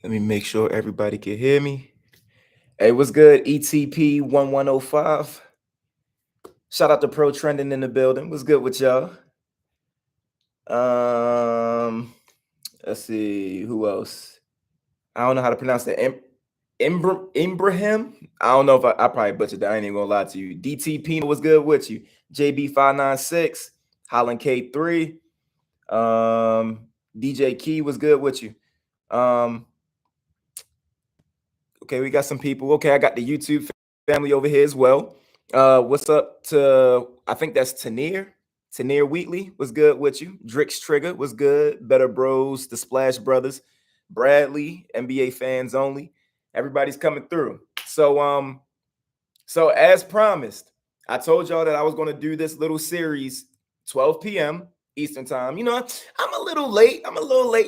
Let me make sure everybody can hear me. Hey, what's good? ETP 1105. Shout out to Pro Trending in the building. What's good with y'all? Let's see who else. I don't know how to pronounce that. Ibrahim. I don't know if I probably butchered that. I ain't even gonna lie to you. DTP was good with you. JB596, Holland K3. DJ Key was good with you. Okay, we got some people. Okay, I got the YouTube family over here as well. What's up to, I think that's Tanir Wheatley was good with you. Drix Trigger was good. Better Bros, the Splash Brothers, Bradley, NBA fans only. Everybody's coming through. So as promised, I told y'all that I was going to do this little series 12 p.m. Eastern time. You know, I'm a little late.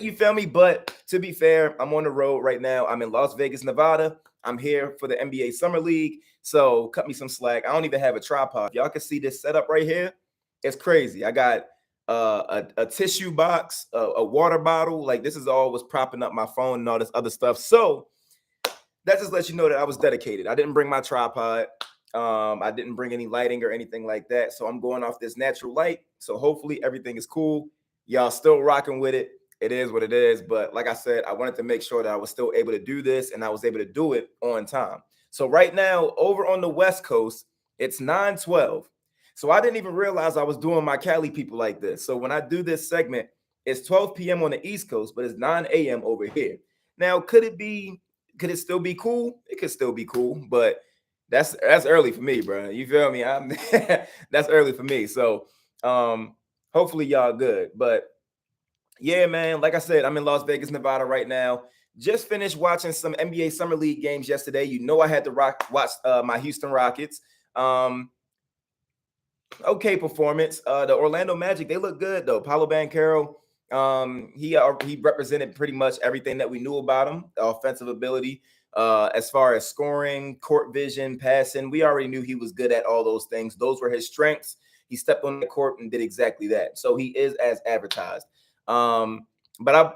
You feel me? But to be fair, I'm on the road right now. I'm in Las Vegas, Nevada. I'm here for the NBA Summer League. So cut me some slack. I don't even have a tripod. Y'all can see this setup right here. It's crazy. I got a tissue box, a water bottle. Like this is all was propping up my phone and all this other stuff. So that just lets you know that I was dedicated. I didn't bring my tripod. I didn't bring any lighting or anything like that. So I'm going off this natural light. So hopefully everything is cool. Y'all still rocking with it. It is what it is. But like I said, I wanted to make sure that I was still able to do this and I was able to do it on time. So right now, over on the West Coast, it's 9:12. So I didn't even realize I was doing my Cali people like this. So when I do this segment, it's 12 p.m. on the East Coast, but it's 9 a.m. over here. Now, could it still be cool? It could still be cool, but that's early for me, bro. You feel me? That's early for me. So hopefully y'all good. But yeah, man, like I said, I'm in Las Vegas, Nevada right now. Just finished watching some NBA Summer League games yesterday. You know I had to watch my Houston Rockets. Okay performance. The Orlando Magic, they look good though. Paolo Banchero, he represented pretty much everything that we knew about him. The offensive ability, as far as scoring, court vision, passing, we already knew he was good at all those things. Those were his strengths. He stepped on the court and did exactly that. So he is as advertised. But I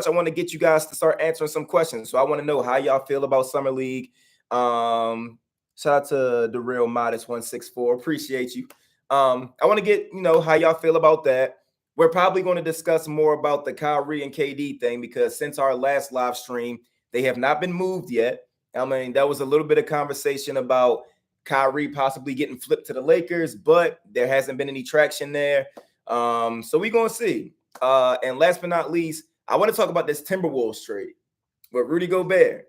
want to get you guys to start answering some questions. So I want to know how y'all feel about Summer League. Shout out to the real modest 164. Appreciate you. I want to get, how y'all feel about that. We're probably going to discuss more about the Kyrie and KD thing because since our last live stream, they have not been moved yet. I mean, that was a little bit of conversation about Kyrie possibly getting flipped to the Lakers, but there hasn't been any traction there. So we're going to see. And last but not least, I want to talk about this Timberwolves trade with Rudy Gobert.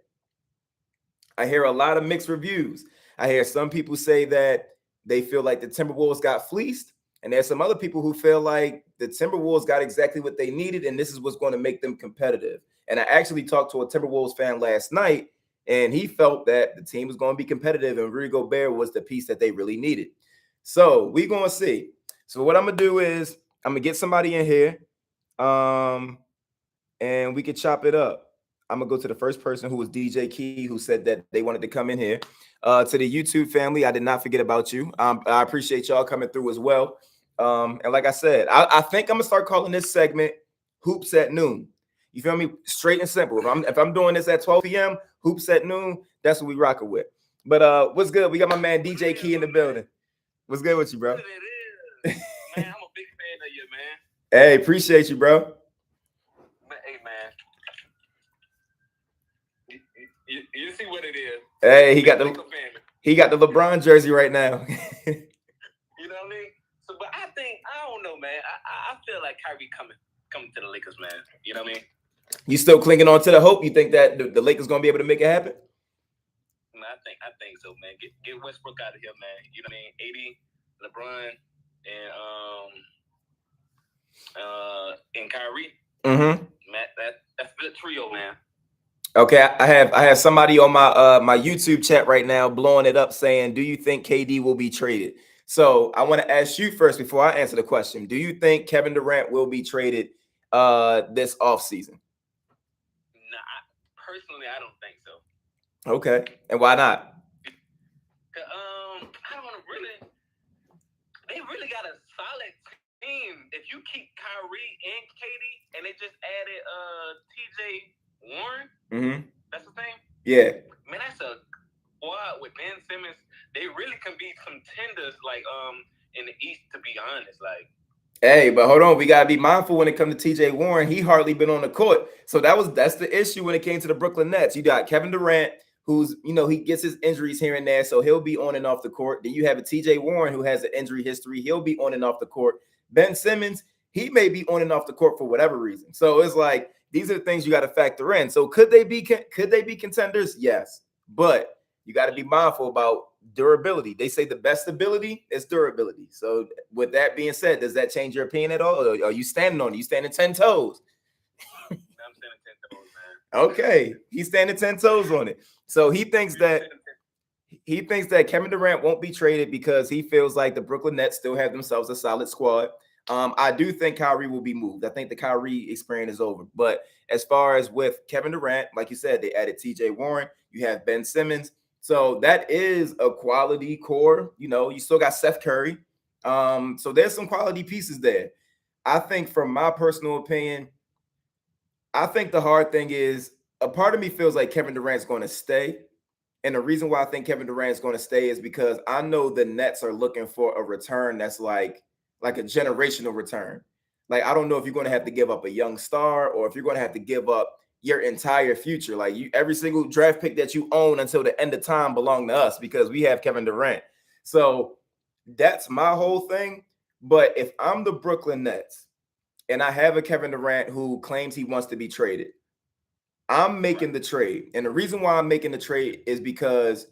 I hear a lot of mixed reviews. I hear some people say that they feel like the Timberwolves got fleeced. And there's some other people who feel like the Timberwolves got exactly what they needed, and this is what's going to make them competitive. And I actually talked to a Timberwolves fan last night, and he felt that the team was going to be competitive, and Rudy Gobert was the piece that they really needed. So we're going to see. So what I'm going to do is I'm going to get somebody in here, and we can chop it up. I'm going to go to the first person who was DJ Key, who said that they wanted to come in here. To the YouTube family, I did not forget about you. I appreciate y'all coming through as well. And like I said, I think I'm gonna start calling this segment Hoops at Noon. You feel me? Straight and simple. If I'm doing this at 12 p.m., Hoops at Noon, that's what we rocking with. But what's good? We got my man DJ Key in the building. What's good with you, bro? It is. Man, I'm a big fan of you, man. Hey, appreciate you, bro. Hey, man. You see what it is. Hey, he got the LeBron jersey right now. You know what I mean? So, but I don't know, man. I feel like Kyrie coming to the Lakers, man. You know what I mean? You still clinging on to the hope? You think that the Lakers gonna be able to make it happen? No, I think so, man. Get Westbrook out of here, man. You know what I mean? AD, LeBron, and Kyrie. Mm-hmm. Matt, that's the trio, man. Okay, I have somebody on my YouTube chat right now blowing it up saying, "Do you think KD will be traded?" So I want to ask you first before I answer the question. Do you think Kevin Durant will be traded this offseason? Nah, personally, I don't think so. Okay, and why not? I don't know. really got a solid team. If you keep Kyrie and KD, and they just added TJ Warren, that's the thing. Yeah, man, that's a squad with Ben Simmons. They really can be contenders, like in the East. To be honest, like. Hey, but hold on, we gotta be mindful when it comes to TJ Warren. He hardly been on the court, so that's the issue when it came to the Brooklyn Nets. You got Kevin Durant, who's he gets his injuries here and there, so he'll be on and off the court. Then you have a TJ Warren who has an injury history; he'll be on and off the court. Ben Simmons, he may be on and off the court for whatever reason. So it's like these are the things you got to factor in. So could they be contenders? Yes, but you got to be mindful about durability. They say the best ability is durability. So with that being said, does that change your opinion at all? Or are you standing on it? You standing 10 toes? I'm standing 10 toes, man. Okay. He's standing 10 toes on it. So he thinks that Kevin Durant won't be traded because he feels like the Brooklyn Nets still have themselves a solid squad. I do think Kyrie will be moved. I think the Kyrie experience is over. But as far as with Kevin Durant, like you said, they added TJ Warren. You have Ben Simmons. So that is a quality core. You still got Seth Curry. So there's some quality pieces there. I think from my personal opinion, I think the hard thing is a part of me feels like Kevin Durant's going to stay. And the reason why I think Kevin Durant's going to stay is because I know the Nets are looking for a return that's like a generational return. Like, I don't know if you're going to have to give up a young star or if you're going to have to give up your entire future. Like every single draft pick that you own until the end of time belong to us because we have Kevin Durant. So that's my whole thing. But if I'm the Brooklyn Nets and I have a Kevin Durant who claims he wants to be traded, I'm making the trade. And the reason why I'm making the trade is because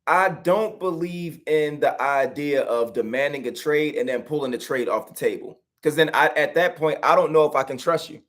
I don't believe in the idea of demanding a trade and then pulling the trade off the table. Because then at that point, I don't know if I can trust you.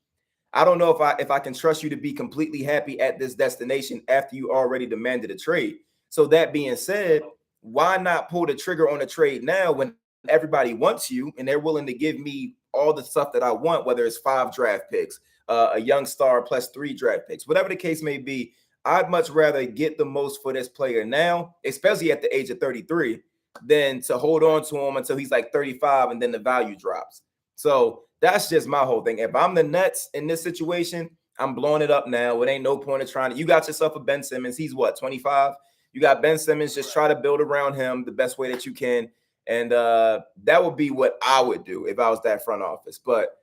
I don't know if I can trust you to be completely happy at this destination after you already demanded a trade. So that being said, why not pull the trigger on a trade now when everybody wants you and they're willing to give me all the stuff that I want, whether it's 5 draft picks, a young star plus 3 draft picks, whatever the case may be. I'd much rather get the most for this player now, especially at the age of 33, than to hold on to him until he's like 35 and then the value drops. So that's just my whole thing. If I'm the Nets in this situation, I'm blowing it up now. It ain't no point of trying to. You got yourself a Ben Simmons. He's what, 25? You got Ben Simmons. Just try to build around him the best way that you can. And that would be what I would do if I was that front office. But,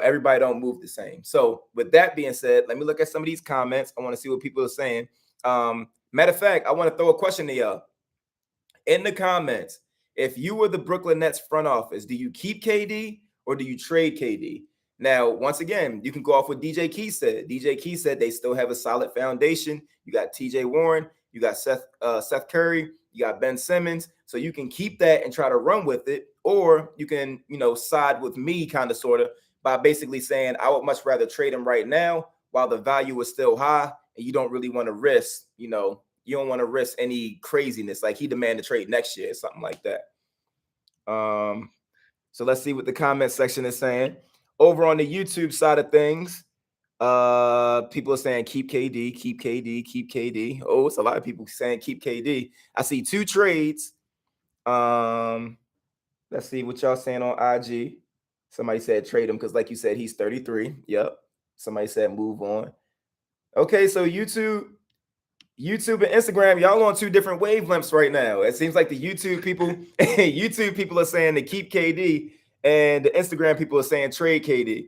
everybody don't move the same. So with that being said, let me look at some of these comments. I want to see what people are saying. Matter of fact, I want to throw a question to y'all. In the comments, if you were the Brooklyn Nets front office, do you keep KD or do you trade KD? Now, once again, you can go off what DJ Key said. DJ Key said they still have a solid foundation. You got TJ Warren, you got Seth Curry, you got Ben Simmons. So you can keep that and try to run with it, or you can, side with me kind of sort of by basically saying I would much rather trade him right now while the value is still high and you don't really want to risk, you don't want to risk any craziness like he demanded trade next year or something like that. So let's see what the comment section is saying. Over on the YouTube side of things, people are saying keep KD, keep KD, keep KD. Oh, it's a lot of people saying keep KD. I see 2 trades. Let's see what y'all saying on IG. Somebody said trade him because, like you said, he's 33. Yep. Somebody said move on. Okay, so YouTube and Instagram, y'all on 2 different wavelengths right now. It seems like the YouTube people are saying to keep KD, and the Instagram people are saying trade KD.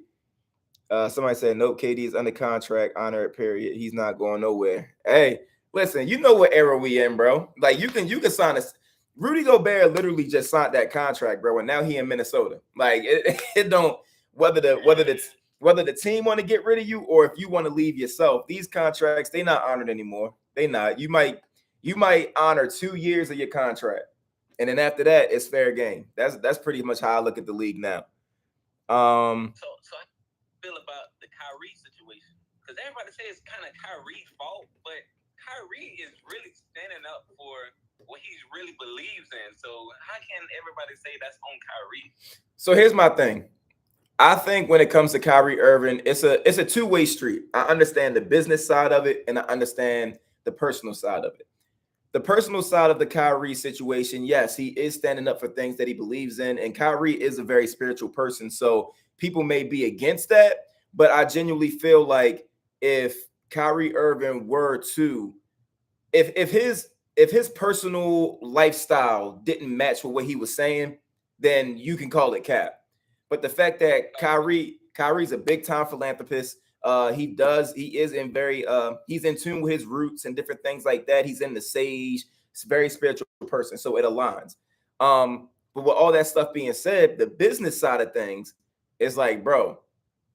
Somebody said nope, KD is under contract, honor it, period. He's not going nowhere. Hey, listen, you know what era we in, bro. Like you can sign us. Rudy Gobert literally just signed that contract, bro, and now he in Minnesota. Like it don't whether the team want to get rid of you or if you want to leave yourself. These contracts, they not honored anymore. They not. You might honor 2 years of your contract, and then after that, it's fair game. That's pretty much how I look at the league now. So I feel about the Kyrie situation because everybody says it's kind of Kyrie's fault, but Kyrie is really standing up for what he really believes in. So how can everybody say that's on Kyrie? So here's my thing. I think when it comes to Kyrie Irving, it's a two-way street. I understand the business side of it and I understand the personal side of it. the personal side of the Kyrie situation, yes, he is standing up for things that he believes in, and Kyrie is a very spiritual person. So people may be against that, but I genuinely feel like if Kyrie Irving were to, if his personal lifestyle didn't match with what he was saying, then you can call it cap. But the fact that Kyrie's a big time philanthropist, he is in very he's in tune with his roots and different things like that. He's in the sage, he's a very spiritual person, so it aligns. But with all that stuff being said, the business side of things is like, bro,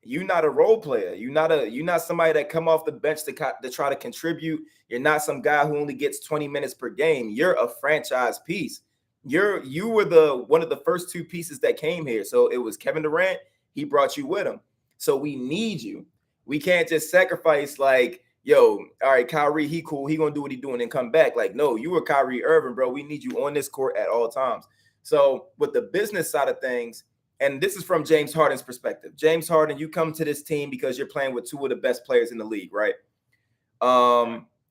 you're not a role player. You're not somebody that come off the bench to try to contribute. You're not some guy who only gets 20 minutes per game. You're a franchise piece. You were one of the first two pieces that came here. So it was Kevin Durant. He brought you with him. So we need you. We can't just sacrifice like, yo, all right, Kyrie, he cool. He gonna do what he doing and come back. Like, no, you were Kyrie Irving, bro. We need you on this court at all times. So with the business side of things, and this is from James Harden's perspective. James Harden, you come to this team because you're playing with two of the best players in the league, right?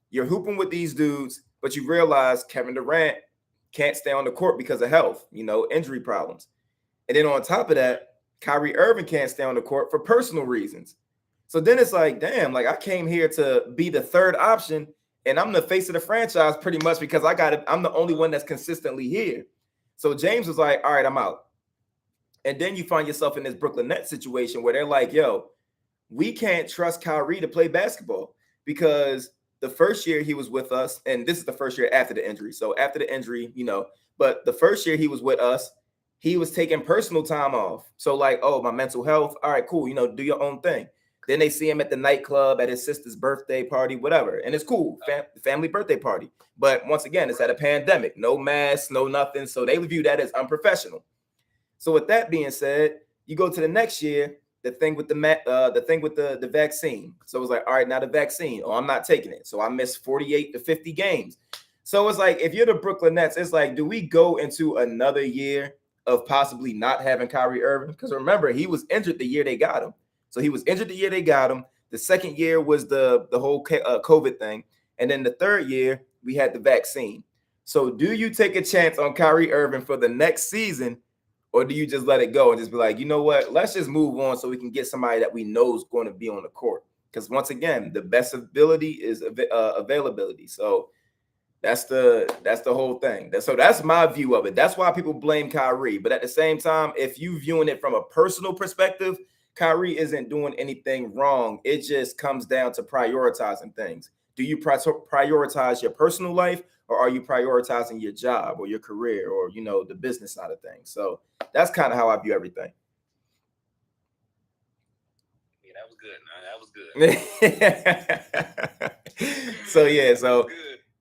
You're hooping with these dudes, but you realize Kevin Durant can't stay on the court because of health, injury problems. And then on top of that, Kyrie Irving can't stay on the court for personal reasons. So then it's like, damn, like I came here to be the third option, and I'm the face of the franchise pretty much because I'm the only one that's consistently here. So James was like, all right, I'm out. And then you find yourself in this Brooklyn Nets situation where they're like, yo, we can't trust Kyrie to play basketball because the first year he was with us, and this is the first year after the injury. So after the injury, but the first year he was with us, he was taking personal time off. So like, oh, my mental health. All right, cool. Do your own thing. Then they see him at the nightclub at his sister's birthday party, whatever. And it's cool, family birthday party. But once again, it's at a pandemic, no mask, no nothing. So they view that as unprofessional. So with that being said, you go to the next year, the thing with the vaccine. So it was like, all right, now the vaccine. Oh, I'm not taking it. So I missed 48 to 50 games. So it's like, if you're the Brooklyn Nets, it's like, do we go into another year of possibly not having Kyrie Irving? Because remember, he was injured the year they got him. So he was injured the year they got him. The second year was the whole COVID thing. And then the third year, we had the vaccine. So do you take a chance on Kyrie Irving for the next season? Or do you just let it go and just be like, you know what? Let's just move on so we can get somebody that we know is going to be on the court. Because once again, the best ability is availability. So that's the whole thing. So that's my view of it. That's why people blame Kyrie. But at the same time, if you viewing it from a personal perspective, Kyrie isn't doing anything wrong. It just comes down to prioritizing things. Do you prioritize your personal life, or are you prioritizing your job or your career or, the business side of things? So that's kind of how I view everything. Yeah, that was good. So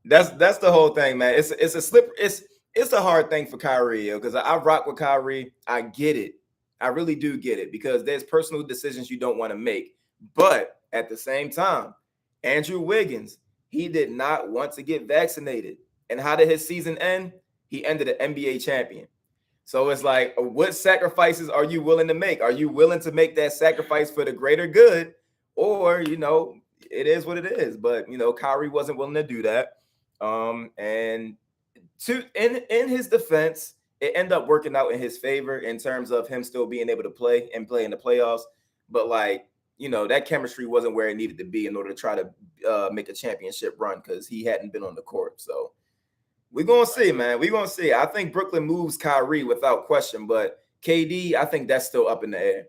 that's the whole thing, man. It's a slip. It's a hard thing for Kyrie because I rock with Kyrie. I get it. I really do get it because there's personal decisions you don't want to make. But at the same time, Andrew Wiggins, he did not want to get vaccinated. And how did his season end? He ended an NBA champion. So it's like, what sacrifices are you willing to make? Are you willing to make that sacrifice for the greater good? Or, it is what it is. But, Kyrie wasn't willing to do that. And in his defense, it ended up working out in his favor in terms of him still being able to play in the playoffs. But like, that chemistry wasn't where it needed to be in order to try to make a championship run because he hadn't been on the court. So we're going to see, man. We're going to see. I think Brooklyn moves Kyrie without question, but KD, I think that's still up in the air.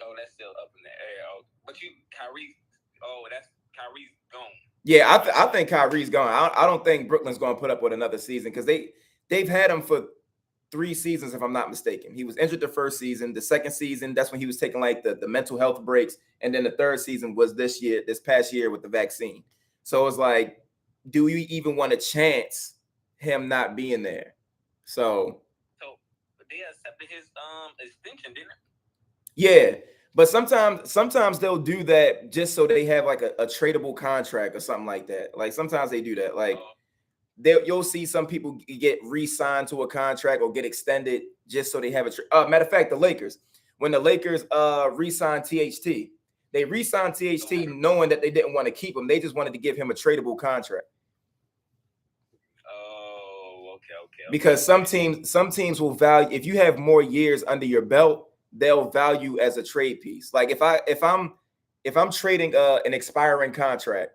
Oh, that's still up in the air. Oh, but Kyrie's gone. Yeah, I think Kyrie's gone. I don't think Brooklyn's going to put up with another season because they've had him for 3 seasons, if I'm not mistaken. He was injured the first season. The second season, that's when he was taking like the mental health breaks. And then the third season was this past year with the vaccine. So it's like, do you even want to chance him not being there? So they accepted his extension, didn't it? Yeah. But sometimes they'll do that just so they have like a tradable contract or something like that. Like sometimes they do that. Like you'll see some people get re-signed to a contract or get extended just so they have a matter of fact, the Lakers, when the Lakers re-signed THT, they re-signed THT knowing that they didn't want to keep him. They just wanted to give him a tradable contract. Because some teams will value, if you have more years under your belt, they'll value as a trade piece. Like if I'm trading an expiring contract,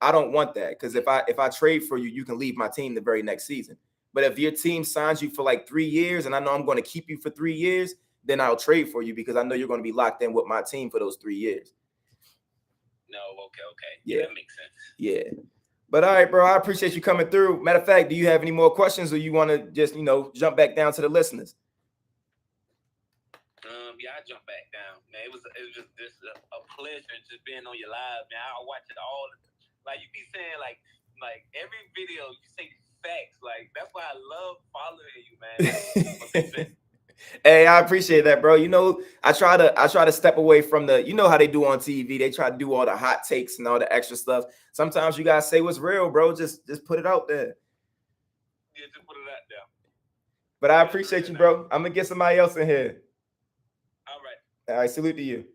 I don't want that, because if I trade for you, you can leave my team the very next season. But if your team signs you for like 3 years and I know I'm going to keep you for 3 years, then I'll trade for you because I know you're going to be locked in with my team for those 3 years. No, okay. Yeah, that makes sense. Yeah. But all right, bro, I appreciate you coming through. Matter of fact, do you have any more questions, or you want to just, jump back down to the listeners? Yeah, I jump back down, man. It was just a pleasure just being on your live, man. I watch it all. Like you be saying, like every video you say facts. Like that's why I love following you, man. Hey, I appreciate that, bro. I try to step away from the, how they do on TV. They try to do all the hot takes and all the extra stuff. Sometimes you gotta say what's real, bro. Just put it out there. Yeah, just put it out there. But I appreciate you, bro. I'm gonna get somebody else in here. All right, salute to you.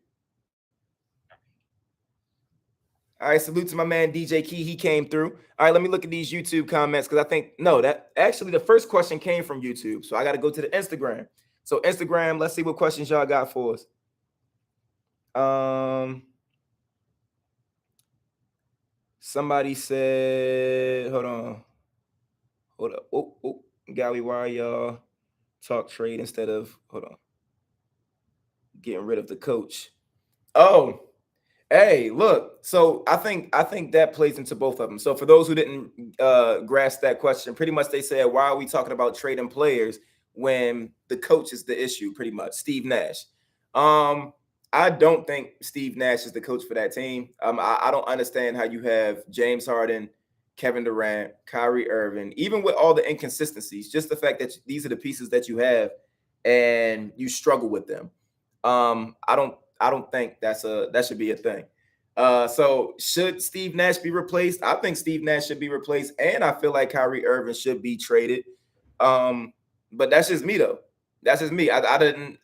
All right, salute to my man DJ Key. He came through. All right, let me look at these YouTube comments, because I think that actually the first question came from YouTube. So I got to go to the Instagram. So Instagram, let's see what questions y'all got for us. Somebody said, hold on. Oh, Gowie, why y'all talk trade instead of, hold on, getting rid of the coach? Oh, hey, look. So I think that plays into both of them. So for those who didn't grasp that question, pretty much they said, why are we talking about trading players when the coach is the issue? Pretty much Steve Nash. I don't think Steve Nash is the coach for that team. I don't understand how you have James Harden, Kevin Durant, Kyrie Irving, even with all the inconsistencies, just the fact that these are the pieces that you have and you struggle with them. I don't think that should be a thing. So should Steve Nash be replaced? I think Steve Nash should be replaced, and I feel like Kyrie Irving should be traded. But that's just me, though. That's just me. I didn't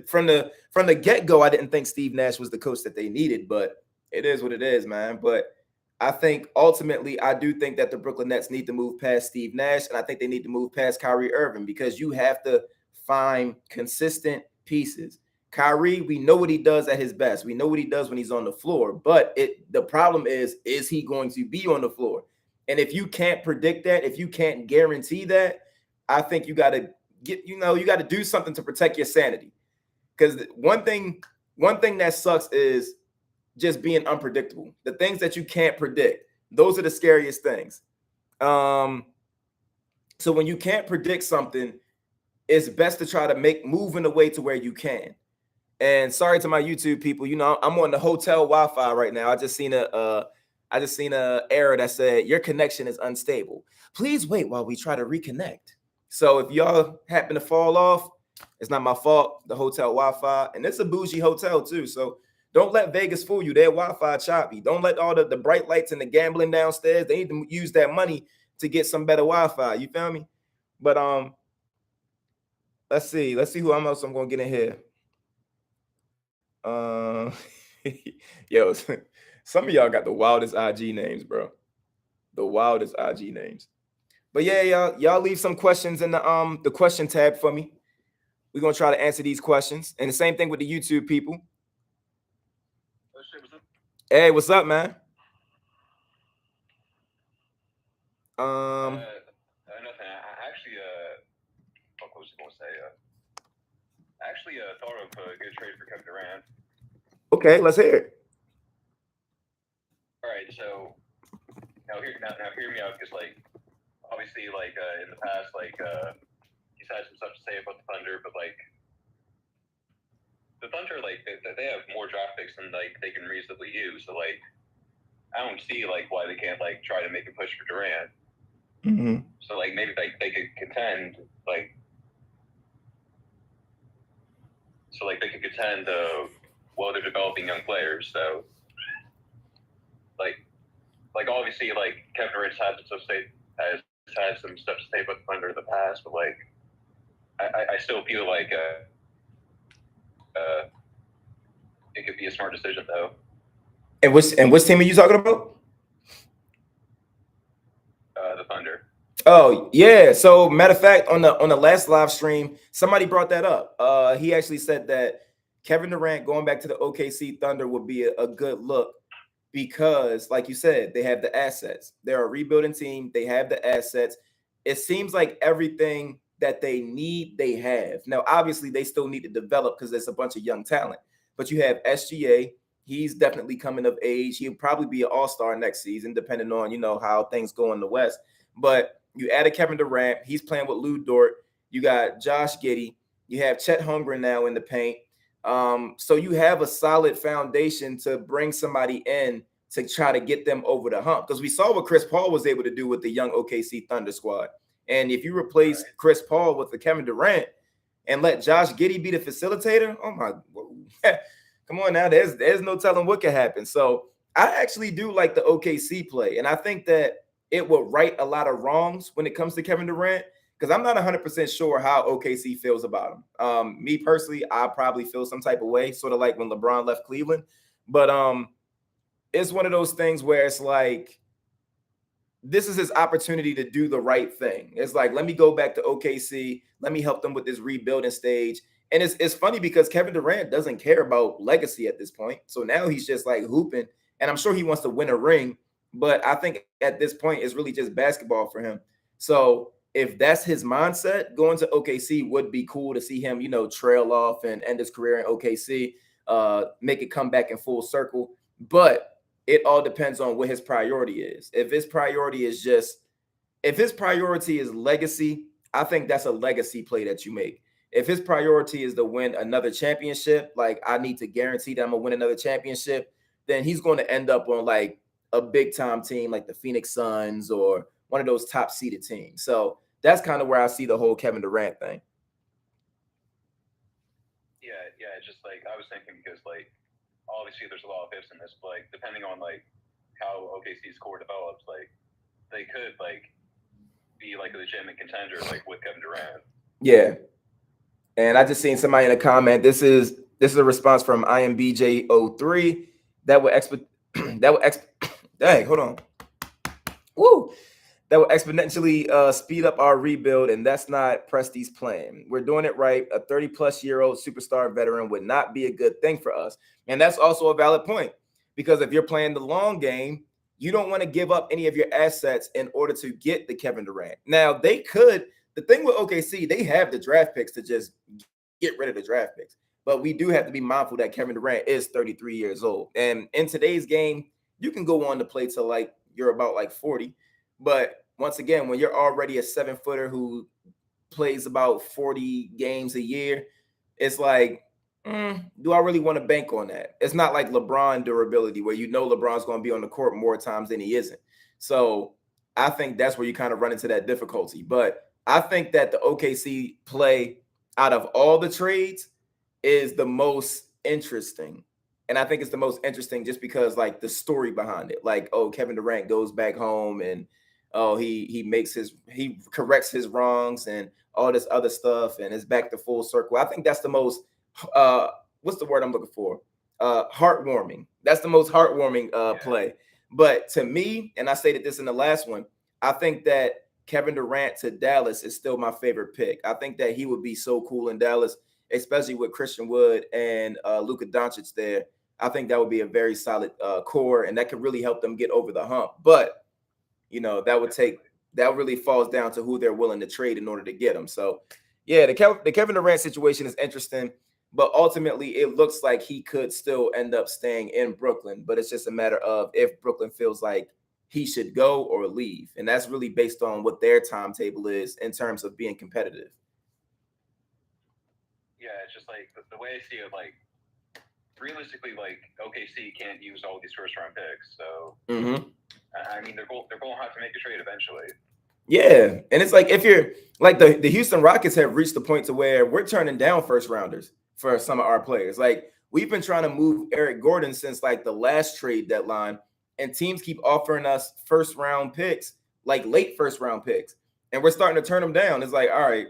from the get-go, I didn't think Steve Nash was the coach that they needed, but it is what it is, man. But I think ultimately, I do think that the Brooklyn Nets need to move past Steve Nash, and I think they need to move past Kyrie Irving, because you have to find consistent pieces. Kyrie, we know what he does at his best. We know what he does when he's on the floor. But the problem is he going to be on the floor? And if you can't predict that, if you can't guarantee that, I think you got to you got to do something to protect your sanity. Because one thing that sucks is just being unpredictable. The things that you can't predict, those are the scariest things. So when you can't predict something, it's best to try to move in a way to where you can. And sorry to my YouTube people, I'm on the hotel Wi-Fi right now. I just seen a error that said your connection is unstable. Please wait while we try to reconnect. So if y'all happen to fall off, it's not my fault. The hotel Wi-Fi, and it's a bougie hotel too. So don't let Vegas fool you. Their Wi-Fi choppy. Don't let all the bright lights and the gambling downstairs. They need to use that money to get some better Wi-Fi. You feel me? But let's see who else I'm gonna get in here. Yo, some of y'all got the wildest IG names, bro. The wildest IG names. But yeah, y'all leave some questions in the question tab for me. We're gonna try to answer these questions. And the same thing with the YouTube people. Hey, what's up, man? Nothing. I actually, what was I gonna say? I actually thought of a good trade for Kevin Durant. Okay, let's hear it. All right, so now hear me out, because obviously in the past he's had some stuff to say about the Thunder, but the Thunder they have more draft picks than they can reasonably use, so I don't see why they can't try to make a push for Durant. Mm-hmm. So maybe they could contend they could contend while they're developing young players. So obviously Kevin Durant's has had some stuff to say about the Thunder in the past, but I still feel it could be a smart decision though. And which team are you talking about? The Thunder. Oh yeah. So matter of fact, on the last live stream, somebody brought that up. He actually said that Kevin Durant going back to the OKC Thunder would be a good look because, like you said, they have the assets. They're a rebuilding team. They have the assets. It seems like everything that they need, they have. Now, obviously, they still need to develop because there's a bunch of young talent. But you have SGA. He's definitely coming of age. He'll probably be an all-star next season, depending on how things go in the West. But you added Kevin Durant. He's playing with Lou Dort. You got Josh Giddey. You have Chet Holmgren now in the paint. So you have a solid foundation to bring somebody in to try to get them over the hump. Because we saw what Chris Paul was able to do with the young OKC Thunder squad. And if you replace Chris Paul with the Kevin Durant and let Josh Giddey be the facilitator, oh my, come on now, there's no telling what could happen. So I actually do like the OKC play, and I think that it will right a lot of wrongs when it comes to Kevin Durant, because I'm not 100% sure how OKC feels about him. Me personally, I probably feel some type of way, sort of like when LeBron left Cleveland. But it's one of those things where it's like, this is his opportunity to do the right thing. It's like, let me go back to OKC. Let me help them with this rebuilding stage. And it's funny because Kevin Durant doesn't care about legacy at this point. So now he's just like hooping. And I'm sure he wants to win a ring. But I think at this point, it's really just basketball for him. So if that's his mindset, going to OKC would be cool to see him, trail off and end his career in OKC, make it come back in full circle. But it all depends on what his priority is. If his priority is legacy, I think that's a legacy play that you make. If his priority is to win another championship, like I need to guarantee that I'm gonna win another championship, then he's going to end up on like a big time team like the Phoenix Suns or one of those top seeded teams. So that's kind of where I see the whole Kevin Durant thing. Yeah, just like I was thinking because like obviously there's a lot of ifs in this, but like depending on like how OKC's core develops, like they could like be like a legitimate contender like with Kevin Durant. Yeah. And I just seen somebody in a comment. This is a response from IMBJ03 that would dang, hold on. Woo! That will exponentially speed up our rebuild, and that's not Presti's plan. We're doing it right. A 30-plus-year-old superstar veteran would not be a good thing for us. And that's also a valid point, because if you're playing the long game, you don't want to give up any of your assets in order to get the Kevin Durant. Now, they could. The thing with OKC, they have the draft picks to just get rid of the draft picks. But we do have to be mindful that Kevin Durant is 33 years old. And in today's game, you can go on to play till like you're about like 40. But once again, when you're already a 7-footer who plays about 40 games a year, it's like, do I really want to bank on that? It's not like LeBron durability where LeBron's going to be on the court more times than he isn't. So I think that's where you kind of run into that difficulty. But I think that the OKC play out of all the trades is the most interesting. And I think it's the most interesting just because like the story behind it. Like, oh, Kevin Durant goes back home and he corrects his wrongs and all this other stuff and is back to full circle. I think that's the most what's the word I'm looking for? Heartwarming. That's the most heartwarming play. But to me, and I stated this in the last one, I think that Kevin Durant to Dallas is still my favorite pick. I think that he would be so cool in Dallas, especially with Christian Wood and Luka Doncic there. I think that would be a very solid core, and that could really help them get over the hump. But that really falls down to who they're willing to trade in order to get him. So, yeah, the Kevin Durant situation is interesting, but ultimately it looks like he could still end up staying in Brooklyn. But it's just a matter of if Brooklyn feels like he should go or leave, and that's really based on what their timetable is in terms of being competitive. Yeah, it's just like the way I see it, like realistically, like OKC can't use all these first-round picks, so I mean they're going to have to make a trade eventually. Yeah, and it's like if you're like the Houston Rockets have reached the point to where we're turning down first rounders for some of our players. Like we've been trying to move Eric Gordon since like the last trade deadline, and teams keep offering us first round picks, like late first round picks, and we're starting to turn them down. It's like, all right,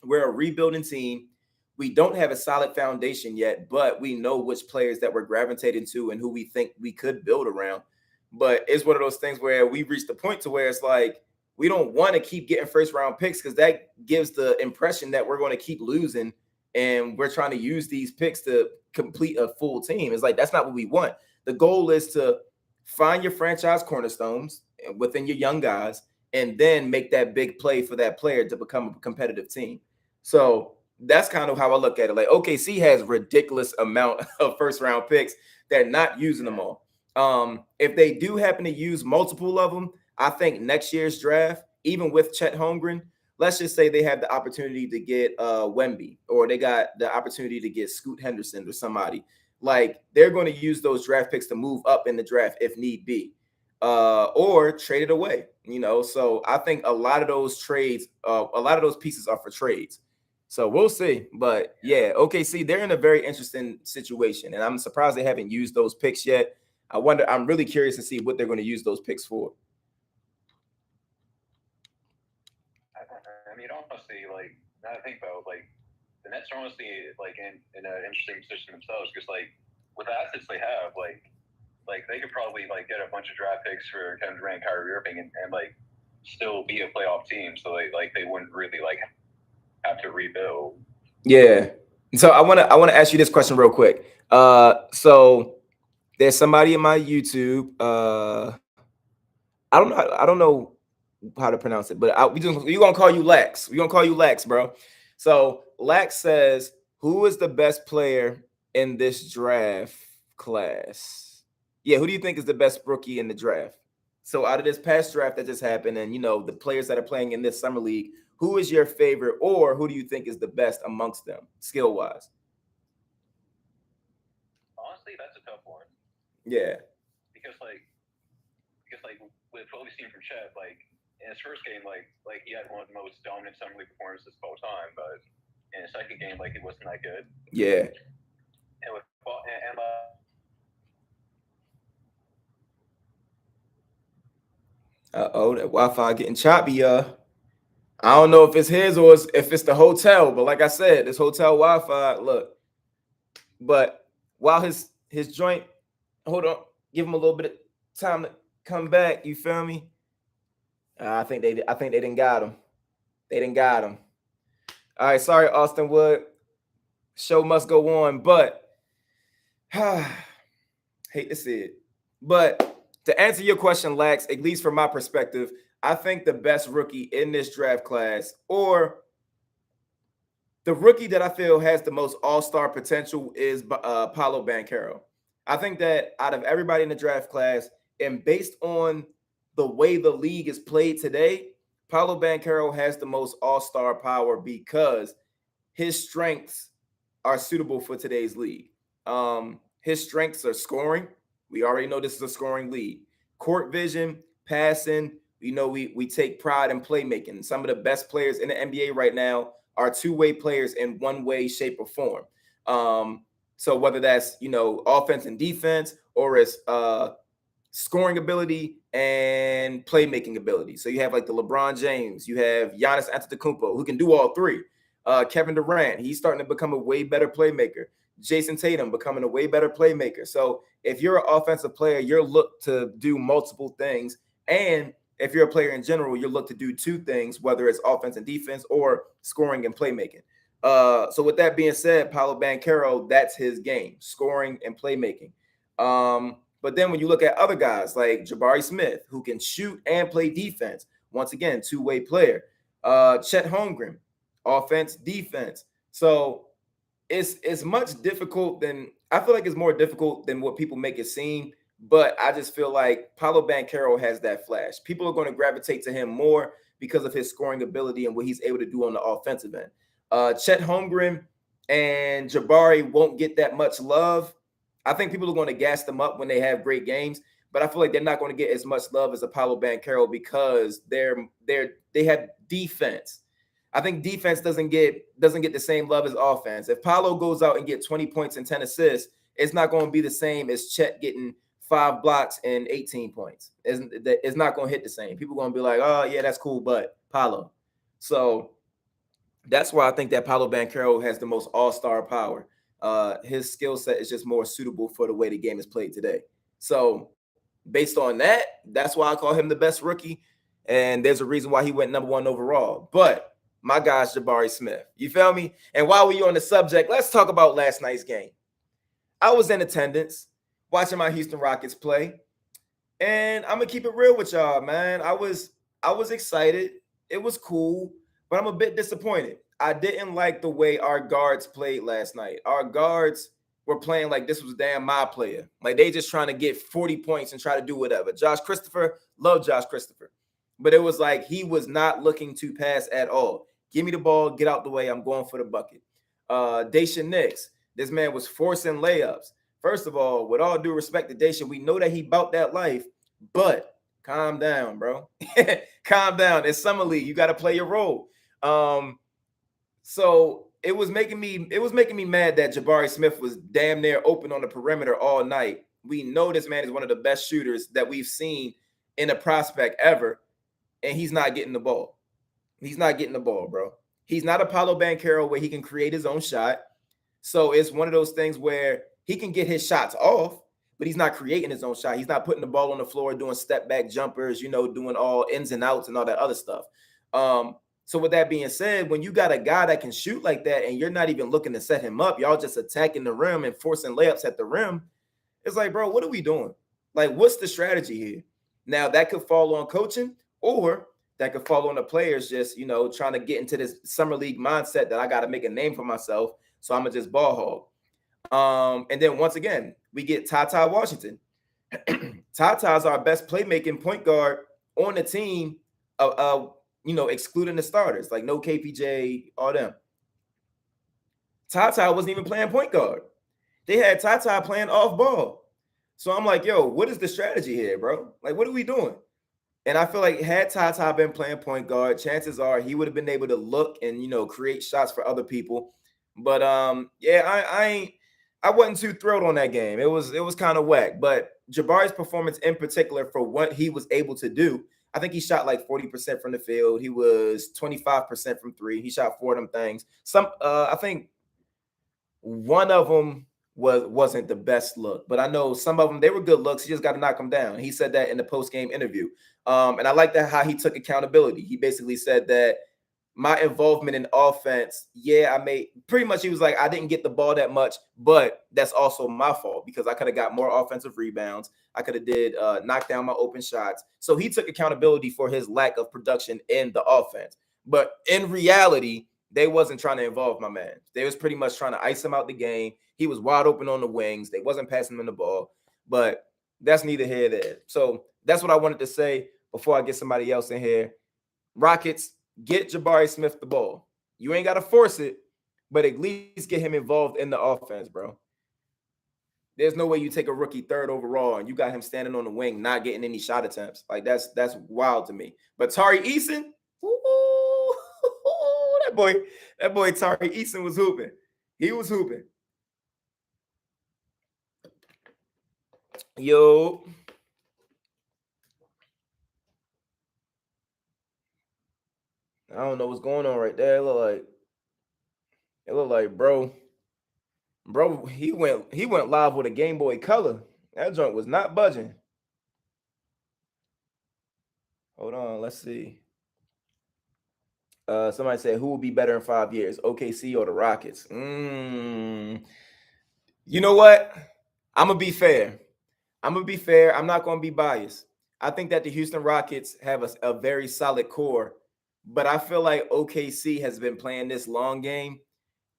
we're a rebuilding team. We don't have a solid foundation yet, but we know which players that we're gravitating to and who we think we could build around. But it's one of those things where we reached the point to where it's like, we don't want to keep getting first round picks because that gives the impression that we're going to keep losing and we're trying to use these picks to complete a full team. It's like that's not what we want. The goal is to find your franchise cornerstones within your young guys and then make that big play for that player to become a competitive team. So that's kind of how I look at it. Like OKC has ridiculous amount of first round picks. They're not using them all. If they do happen to use multiple of them, I think next year's draft, even with Chet Holmgren, let's just say they have the opportunity to get Wemby, or they got the opportunity to get Scoot Henderson or somebody. Like they're going to use those draft picks to move up in the draft if need be, or trade it away. So I think a lot of those trades, a lot of those pieces are for trades. So we'll see. But yeah, OKC, they're in a very interesting situation, and I'm surprised they haven't used those picks yet. I'm really curious to see what they're going to use those picks for. I mean, honestly, like now I think about like the Nets are honestly like in an interesting position themselves because like with the assets they have, like they could probably like get a bunch of draft picks for Kevin Durant, Kyrie Irving, and like still be a playoff team. So they wouldn't really like have to rebuild. Yeah. So I want to ask you this question real quick. So there's somebody in my YouTube. I don't know how to pronounce it, but we're gonna call you Lex. We're gonna call you Lex, bro. So Lex says, who is the best player in this draft class? Yeah, who do you think is the best rookie in the draft? So out of this past draft that just happened, and the players that are playing in this summer league, who is your favorite, or who do you think is the best amongst them, skill wise? Honestly, that's a tough one. Yeah. Because with what we've seen from Chet, like in his first game, like he had one of the most dominant summer league performances of all time, but in his second game, like he wasn't that good. Yeah. And with that Wi-Fi getting choppy. I don't know if it's his or if it's the hotel, but like I said, this hotel Wi-Fi. Look, but while his joint, hold on, give him a little bit of time to come back. You feel me? I think they didn't got him. They didn't got him. All right, sorry, Austin Wood. Show must go on, but hate to see it. But to answer your question, Lax, at least from my perspective, I think the best rookie in this draft class, or the rookie that I feel has the most all-star potential, is Paolo Banchero. I think that out of everybody in the draft class, and based on the way the league is played today, Paolo Banchero has the most all-star power because his strengths are suitable for today's league. His strengths are scoring. We already know this is a scoring league. Court vision, passing. We take pride in playmaking. Some of the best players in the NBA right now are two-way players in one way, shape, or form. So whether that's offense and defense, or it's scoring ability and playmaking ability. So you have like the LeBron James, you have Giannis Antetokounmpo, who can do all three. Kevin Durant, he's starting to become a way better playmaker. Jason Tatum becoming a way better playmaker. So if you're an offensive player, you're looked to do multiple things. And if you're a player in general, you're looked to do two things, whether it's offense and defense or scoring and playmaking. So with that being said, Paolo Banchero, that's his game, scoring and playmaking. But then when you look at other guys like Jabari Smith, who can shoot and play defense, once again, two-way player. Chet Holmgren, offense, defense. So it's much difficult than, I feel like it's more difficult than what people make it seem. But I just feel like Paolo Banchero has that flash. People are going to gravitate to him more because of his scoring ability and what he's able to do on the offensive end. Chet Holmgren and Jabari won't get that much love. I think people are going to gas them up when they have great games, but I feel like they're not going to get as much love as Paolo Banchero because they have defense. I think defense doesn't get the same love as offense. If Paolo goes out and gets 20 points and 10 assists, it's not going to be the same as Chet getting 5 blocks and 18 points. It's not going to hit the same. People are going to be like, oh, yeah, that's cool, but Paolo. So that's why I think that Paolo Banchero has the most all-star power. His skill set is just more suitable for the way the game is played today. So based on that, that's why I call him the best rookie. And there's a reason why he went number 1 overall. But my guy's Jabari Smith. You feel me? And while we're on the subject, let's talk about last night's game. I was in attendance watching my Houston Rockets play. And I'm gonna keep it real with y'all, man. I was excited. It was cool, but I'm a bit disappointed. I didn't like the way our guards played last night. Our guards were playing like this was damn my player. Like they just trying to get 40 points and try to do whatever. Josh Christopher, love Josh Christopher. But it was like he was not looking to pass at all. Give me the ball, get out the way. I'm going for the bucket. Daishen Nix, this man was forcing layups. First of all, with all due respect to Daishen, we know that he bout that life, but calm down, bro. Calm down. It's summer league. You got to play your role. So it was making me mad that Jabari Smith was damn near open on the perimeter all night. We know this man is one of the best shooters that we've seen in a prospect ever, and he's not getting the ball. He's not getting the ball, bro. He's not Apollo Banchero where he can create his own shot. So it's one of those things where he can get his shots off, but he's not creating his own shot. He's not putting the ball on the floor, doing step back jumpers, doing all ins and outs and all that other stuff. So with that being said, when you got a guy that can shoot like that and you're not even looking to set him up, y'all just attacking the rim and forcing layups at the rim, it's like, bro, what are we doing? Like, what's the strategy here? Now, that could fall on coaching, or that could fall on the players just, trying to get into this summer league mindset that I got to make a name for myself, so I'm going to just ball hog. And then once again, we get Ty Washington. Ty's our best playmaking point guard on the team, excluding the starters, like no KPJ, all them. Ty wasn't even playing point guard. They had Ty playing off ball. So I'm like, yo, what is the strategy here, bro? Like, what are we doing? And I feel like had Ty been playing point guard, chances are he would have been able to look and, create shots for other people. But I wasn't too thrilled on that game. It was kind of whack. But Jabari's performance in particular for what he was able to do, I think he shot like 40% from the field. He was 25% from 3. He shot 4 of them things. I think one of them wasn't the best look, but I know some of them, they were good looks. He just got to knock them down. He said that in the post-game interview. And I like that how he took accountability. He basically said that my involvement in offense, pretty much he was like, I didn't get the ball that much, but that's also my fault because I could have got more offensive rebounds. I could have knock down my open shots. So he took accountability for his lack of production in the offense. But in reality, they wasn't trying to involve my man. They was pretty much trying to ice him out the game. He was wide open on the wings. They wasn't passing him the ball. But that's neither here nor there. So that's what I wanted to say before I get somebody else in here. Rockets, get Jabari Smith the ball. You ain't got to force it, but at least get him involved in the offense, bro. There's no way you take a rookie 3rd overall and you got him standing on the wing, not getting any shot attempts. Like, that's wild to me. But Tari Eason, that boy Tari Eason was hooping. He was hooping. Yo. I don't know what's going on right there. It looked like bro, he went live with a Game Boy Color. That joint was not budging. Hold on, let's see. Somebody said, who will be better in 5 years, OKC or the Rockets? You know what? I'm going to be fair. I'm not going to be biased. I think that the Houston Rockets have a very solid core, but I feel like OKC has been playing this long game,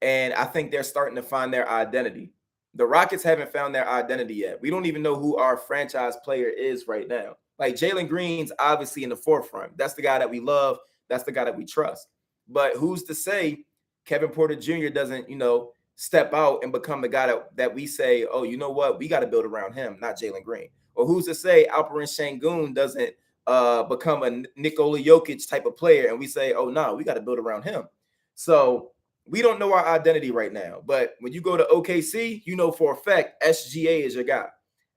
and I think they're starting to find their identity. The Rockets haven't found their identity yet. We don't even know who our franchise player is right now. Like, Jalen Green's obviously in the forefront. That's the guy that we love. That's the guy that we trust. But who's to say Kevin Porter Jr. doesn't, step out and become the guy that we say, oh, you know what? We got to build around him, not Jalen Green. Or who's to say Alperen Sengun doesn't become a Nikola Jokic type of player and we say, oh, no, we got to build around him. So we don't know our identity right now. But when you go to OKC, you know for a fact SGA is your guy.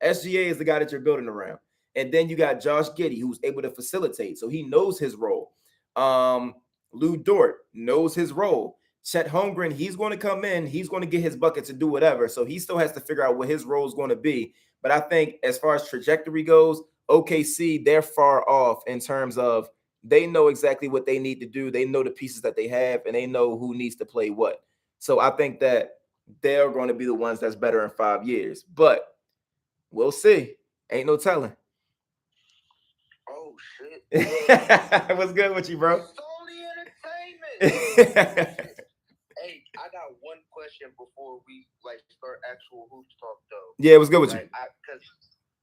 SGA is the guy that you're building around. And then you got Josh Giddey, who's able to facilitate. So he knows his role. Lou Dort knows his role. Chet Holmgren, he's going to come in. He's going to get his bucket to do whatever. So he still has to figure out what his role is going to be. But I think as far as trajectory goes, OKC, they're far off in terms of they know exactly what they need to do. They know the pieces that they have, and they know who needs to play what. So I think that they're going to be the ones that's better in 5 years. But we'll see. Ain't no telling. Oh shit. What's good with you, bro? Solely entertainment. Hey, I got one question before we like start actual hoops talk though. Yeah, it was good with you. Because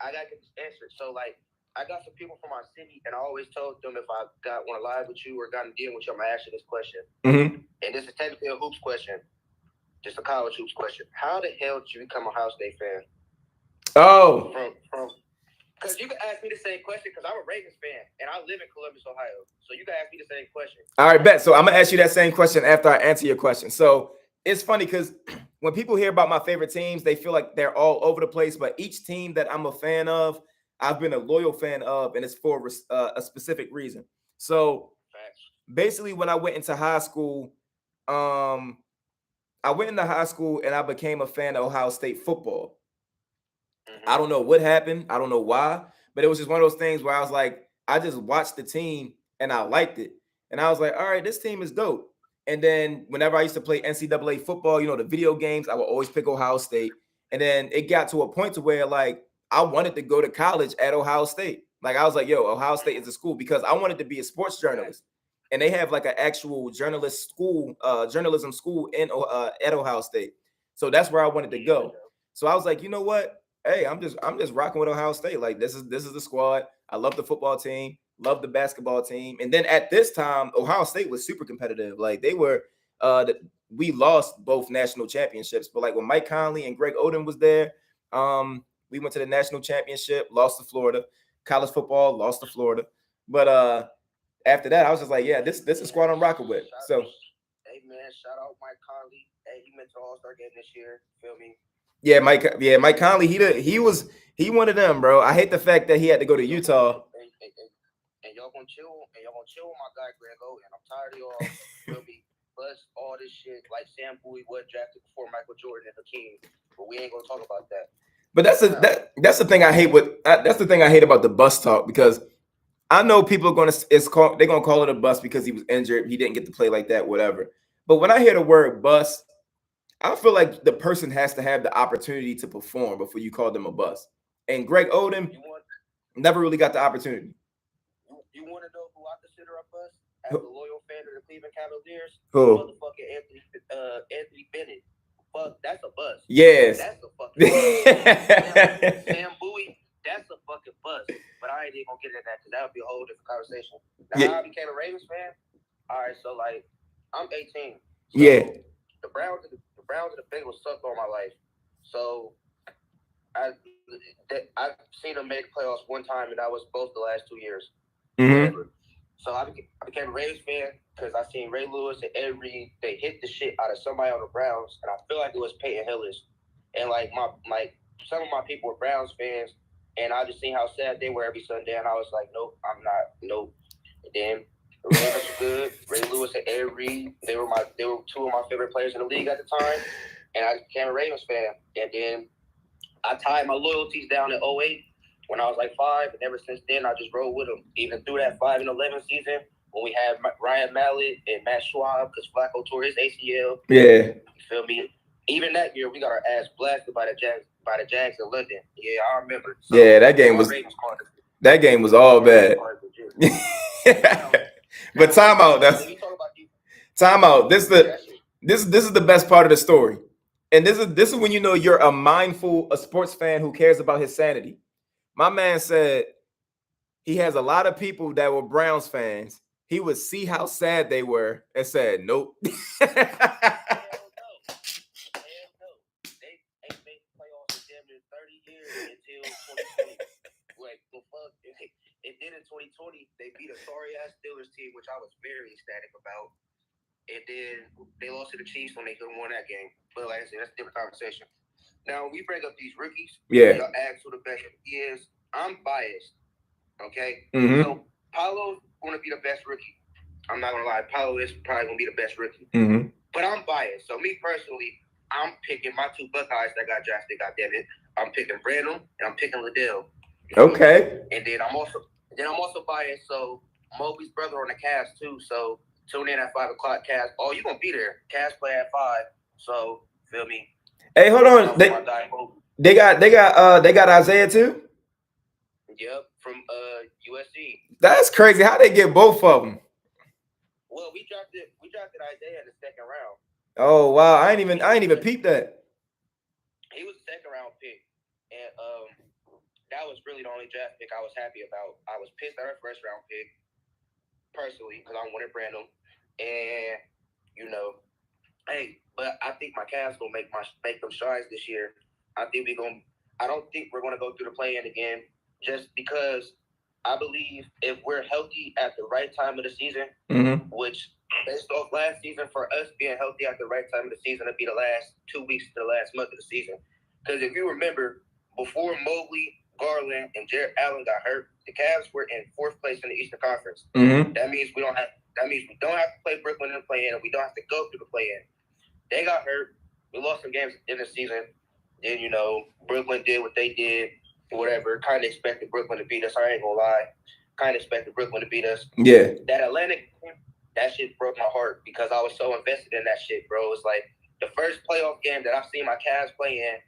I got to get this answer. So like, I got some people from our city, and I always told them if I want to live with you or got in deal with you, I'm gonna ask you this question. Mm-hmm. And this is technically a hoops question, just a college hoops question. How the hell did you become a Ohio State fan? Oh, from because you can ask me the same question because I'm a Ravens fan and I live in Columbus, Ohio. So you can ask me the same question. All right, bet. So I'm gonna ask you that same question after I answer your question. So it's funny because when people hear about my favorite teams, they feel like they're all over the place. But each team that I'm a fan of, I've been a loyal fan of, and it's for a specific reason. So basically, when I went into high school, I went into high school and I became a fan of Ohio State football. I don't know what happened. I don't know why, but it was just one of those things where I was like, I just watched the team and I liked it. And I was like, all right, this team is dope. And then whenever I used to play NCAA football, the video games, I would always pick Ohio State. And then it got to a point to where like I wanted to go to college at Ohio State. Like I was like, yo, Ohio State is a school because I wanted to be a sports journalist. And they have like an actual journalism school in at Ohio State. So that's where I wanted to go. So I was like, you know what? Hey, I'm just rocking with Ohio State. Like this is the squad. I love the football team, love the basketball team. And then at this time, Ohio State was super competitive. Like they were we lost both national championships, but like when Mike Conley and Greg Oden was there, we went to the national championship, lost to Florida. College football, lost to Florida. But after that, I was just like, yeah, this is squad I'm rocking with. So hey man, shout out Mike Conley. Hey, he went to All-Star game this year. Feel me? Yeah, Mike Conley, he one of them, bro. I hate the fact that he had to go to Utah. And y'all gonna chill with my guy Greg Oden. I'm tired of y'all feel me bust all this shit like Sam Bowie was drafted before Michael Jordan and Hakeem. But we ain't gonna talk about that. But that's the thing I hate that's the thing I hate about the bus talk, because I know people are they're gonna call it a bust because he was injured, he didn't get to play like that, whatever. But when I hear the word bust, I feel like the person has to have the opportunity to perform before you call them a bust. And Greg Oden never really got the opportunity. You want to know who I consider a bust? As a loyal fan of the Cleveland Cavaliers, who? Motherfucking Anthony Bennett. Fuck, that's a bust. Yes. That's a fucking bust. Sam Bowie, that's a fucking bust. But I ain't even gonna get into that because that would be a whole different conversation. Now, how I became a Ravens fan? All right, so like I'm 18. So yeah. The Browns and the Bengals sucked all my life. So I've seen them make playoffs one time, and that was both the last 2 years. Mm-hmm. So I became a Ravens fan because I seen Ray Lewis and Ed Reed. They hit the shit out of somebody on the Browns, and I feel like it was Peyton Hillis. And like some of my people were Browns fans, and I just seen how sad they were every Sunday, and I was like, nope, I'm not, nope. And then the Ravens were good. Ray Lewis and Ed Reed, they were two of my favorite players in the league at the time, and I became a Ravens fan. And then I tied my loyalties down in 2008 when I was like 5, and ever since then I just rode with them. Even through that 5-11 season when we had Ryan Mallett and Matt Schwab because Flacco tore his ACL. Yeah, you feel me? Even that year we got our ass blasted by the Jags in London. Yeah, I remember. So, yeah, that game was all bad. But time out. Time out. This is the best part of the story, and this is when you know you're a sports fan who cares about his sanity. My man said he has a lot of people that were Browns fans. He would see how sad they were and said, "Nope." Hell no. They ain't made the playoffs in damn near 30 years until 2020. Like the fuck. It did in 2020. They beat a sorry ass Steelers team, which I was very ecstatic about. And then they lost to the Chiefs when they could have won that game. But like I said, that's a different conversation. Now, we bring up these rookies. Yeah. Y'all ask who the best rookie is. I'm biased. Okay? Mm-hmm. So, Paolo's going to be the best rookie. I'm not going to lie. Paolo is probably going to be the best rookie. Mm-hmm. But I'm biased. So, me personally, I'm picking my 2 Buckeyes that got drafted, goddammit. I'm picking Brandon and I'm picking Liddell. Okay. And then I'm also biased. So, Mobley's brother on the cast too. So tune in at 5 o'clock. Cast. Oh, you gonna be there? Cast play at 5. So feel me. Hey, hold on. They got Isaiah too. Yep, from USC. That's crazy. How they get both of them? Well, we drafted Isaiah in the second round. Oh wow, I ain't even peeped that. He was a second round pick, and that was really the only draft pick I was happy about. I was pissed at our first round pick personally because I wanted Brandon, and hey, but I think my Cavs gonna make them strides this year. I don't think we're gonna go through the play-in again, just because I believe if we're healthy at the right time of the season, which based off last season, for us being healthy at the right time of the season, it'd be the last 2 weeks to the last month of the season. Because if you remember, before Mobley, Garland, and Jarrett Allen got hurt, the Cavs were in 4th place in the Eastern Conference. That means we don't have to play Brooklyn in the play-in, and we don't have to go through the play-in. They got hurt. We lost some games in the season. Then, Brooklyn did what they did, whatever. Kind of expected Brooklyn to beat us. I ain't gonna lie. Kind of expected Brooklyn to beat us. Yeah. That Atlanta game, that shit broke my heart because I was so invested in that shit, bro. It's like the first playoff game that I've seen my Cavs play in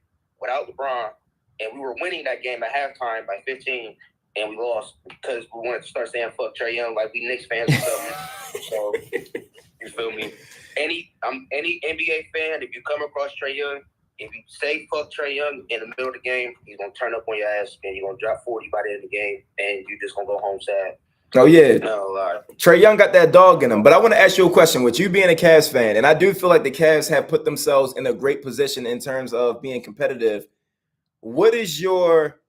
without LeBron, and we were winning that game at halftime by 15, and we lost because we wanted to start saying fuck Trae Young like we Knicks fans or something. So, you feel me? Any NBA fan, if you come across Trae Young, if you say fuck Trae Young in the middle of the game, he's going to turn up on your ass, and you're going to drop 40 by the end of the game, and you just going to go home sad. Oh, yeah. No, Trae Young got that dog in him. But I want to ask you a question. With you being a Cavs fan, and I do feel like the Cavs have put themselves in a great position in terms of being competitive. What is your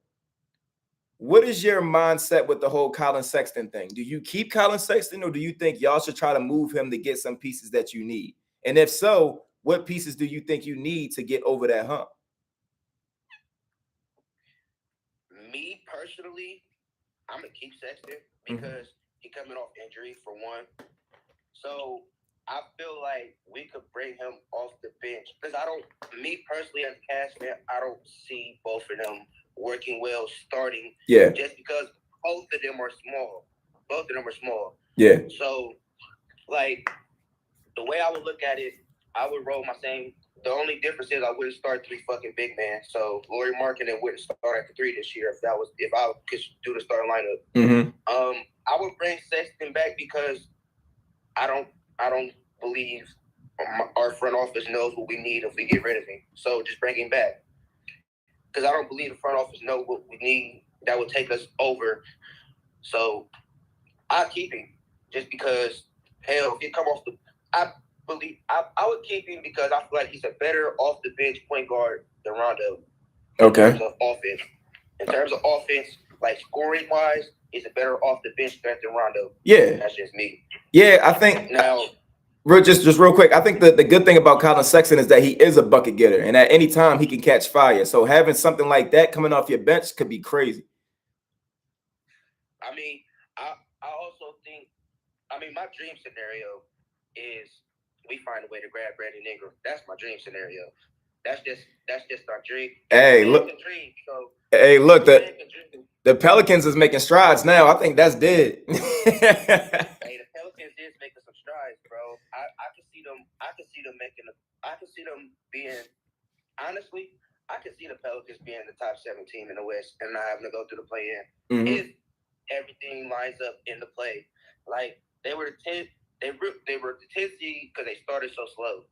mindset with the whole Colin Sexton thing? Do you keep Colin Sexton, or do you think y'all should try to move him to get some pieces that you need? And if so, what pieces do you think you need to get over that hump? Me personally, I'm going to keep Sexton because he's coming off injury for one. So I feel like we could bring him off the bench because me personally as a Cavs fan, I don't see both of them working well starting. Yeah. Just because both of them are small. Yeah. So, like, the way I would look at it, I would roll my same. The only difference is I wouldn't start 3 fucking big men. So Lauri Markkanen wouldn't start at the 3 this year if I could do the starting lineup. I would bring Sexton back because I don't believe our front office knows what we need if we get rid of him. So just bring him back because I don't believe the front office know what we need that would take us over. So I'll keep him just because hell, if he come off I would keep him because I feel like he's a better off the bench point guard than Rondo. Okay. In terms of offense, like scoring wise, he's a better off the bench threat than Rondo. Yeah. That's just me. Yeah, I think now just real quick, I think the good thing about Colin Sexton is that he is a bucket getter, and at any time he can catch fire. So having something like that coming off your bench could be crazy. I mean, I also think my dream scenario is we find a way to grab Brandon Ingram. That's my dream scenario. That's just our dream. Hey, look. The Pelicans is making strides now. I think that's dead. Hey, the Pelicans is making some strides, bro. I can see them. I can see them being. Honestly, I can see the Pelicans being the top 7 team in the West and not having to go through the play-in. If everything lines up in the play, like they were the 10. They were the 10th seed because they started so slow.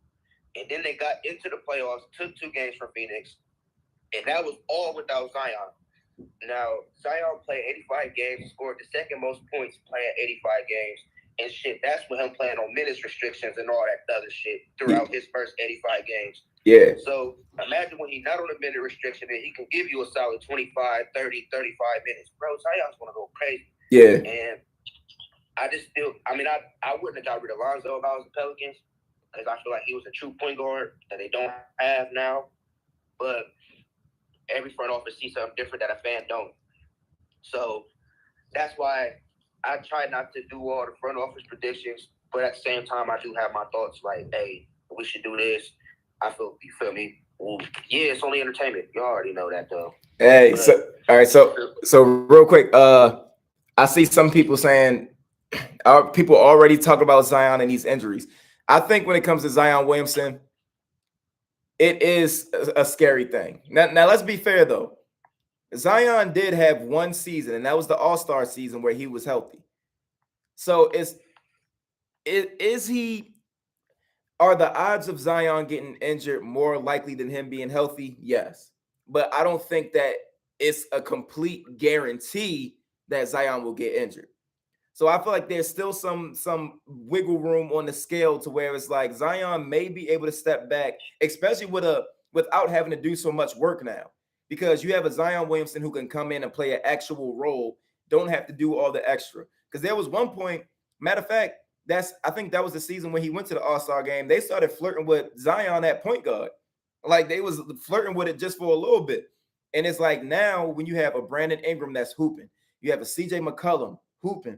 And then they got into the playoffs, took 2 games from Phoenix, and that was all without Zion. Now, Zion played 85 games, scored the second most points playing 85 games, and shit, that's with him playing on minutes restrictions and all that other shit throughout his first 85 games. Yeah. So imagine when he's not on a minute restriction and he can give you a solid 25, 30, 35 minutes. Bro, Zion's going to go crazy. Yeah. And I wouldn't have got rid of Lonzo if I was the Pelicans because I feel like he was a true point guard that they don't have now. But every front office sees something different that a fan don't. So that's why I try not to do all the front office predictions, but at the same time, I do have my thoughts like, hey, we should do this. You feel me? Well, yeah, it's only entertainment. You already know that, though. Hey, all right. So real quick, I see some people saying Our people already talk about Zion and these injuries. I think when it comes to Zion Williamson, it is a scary thing. Now let's be fair though. Zion did have one season, and that was the All-Star season where he was healthy. So are the odds of Zion getting injured more likely than him being healthy? Yes. But I don't think that it's a complete guarantee that Zion will get injured. So I feel like there's still some wiggle room on the scale to where it's like Zion may be able to step back, especially without having to do so much work now. Because you have a Zion Williamson who can come in and play an actual role, don't have to do all the extra. Because there was one point, matter of fact, I think that was the season when he went to the All-Star game. They started flirting with Zion at point guard. Like they was flirting with it just for a little bit. And it's like now when you have a Brandon Ingram that's hooping, you have a CJ McCollum hooping.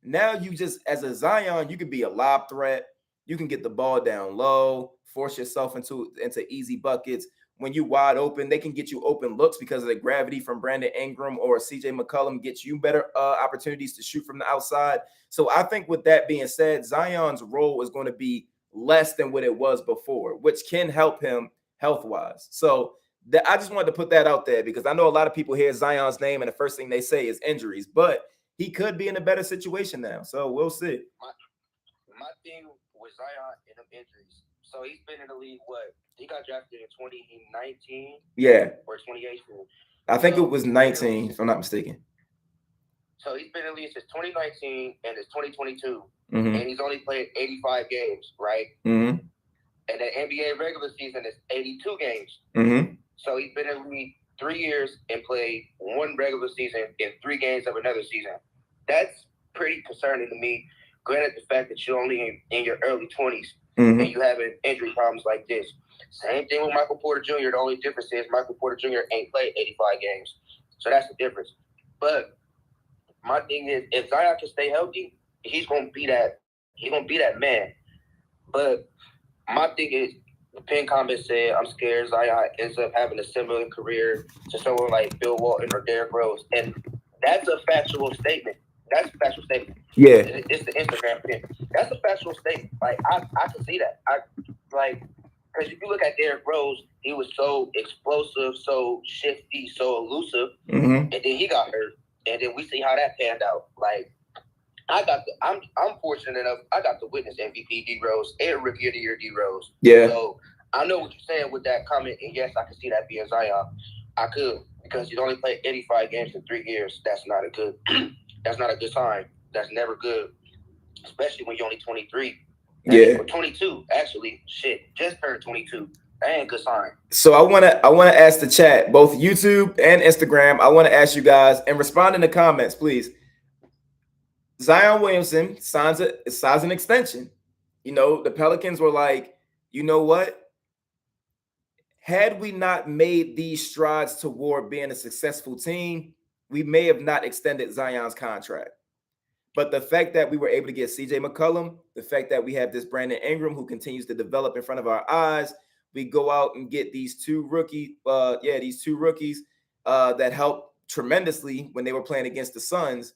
Now you just, as a Zion, you can be a lob threat. You can get the ball down low, force yourself into easy buckets. When you wide open, they can get you open looks because of the gravity from Brandon Ingram or CJ McCollum gets you better opportunities to shoot from the outside. So I think with that being said, Zion's role is going to be less than what it was before, which can help him health-wise. So I just wanted to put that out there because I know a lot of people hear Zion's name and the first thing they say is injuries, but he could be in a better situation now. So we'll see. My thing with Zion and them injuries. So he's been in the league, what? He got drafted in 2019? Yeah. Or 2018? I think it was 19, if I'm not mistaken. So he's been in the league since 2019 and it's 2022. Mm-hmm. And he's only played 85 games, right? Mm-hmm. And the NBA regular season is 82 games. Mm-hmm. So he's been in the league 3 years and played one regular season in 3 games of another season. That's pretty concerning to me. Granted, the fact that you're only in your early 20s mm-hmm. and you having injury problems like this. Same thing with Michael Porter Jr. The only difference is Michael Porter Jr. ain't played 85 games. So that's the difference. But my thing is, if Zion can stay healthy, he's gonna be that man. But my thing is, the pin comment said, I'm scared Zion ends up having a similar career to someone like Bill Walton or Derrick Rose. And that's a factual statement. That's a factual statement. Yeah. It's the Instagram pin. That's a factual statement. Like, I can see that. Because if you look at Derrick Rose, he was so explosive, so shifty, so elusive. Mm-hmm. And then he got hurt. And then we see how that panned out. Like, I'm fortunate enough, I got to witness MVP D Rose and Rookie of the Year D Rose. Yeah. So I know what you're saying with that comment, and yes, I can see that being Zion. I could, because he's only played 85 games in 3 years. That's not a good sign. That's never good, especially when you're only 23. Yeah. Or 22, actually. Shit, just turned 22. That ain't a good sign. So I wanna ask the chat, both YouTube and Instagram. I want to ask you guys and respond in the comments, please. Zion Williamson signs an extension. You know, the Pelicans were like, you know what? Had we not made these strides toward being a successful team, we may have not extended Zion's contract. But the fact that we were able to get CJ McCollum, the fact that we have this Brandon Ingram who continues to develop in front of our eyes, we go out and get these two rookies that helped tremendously when they were playing against the Suns.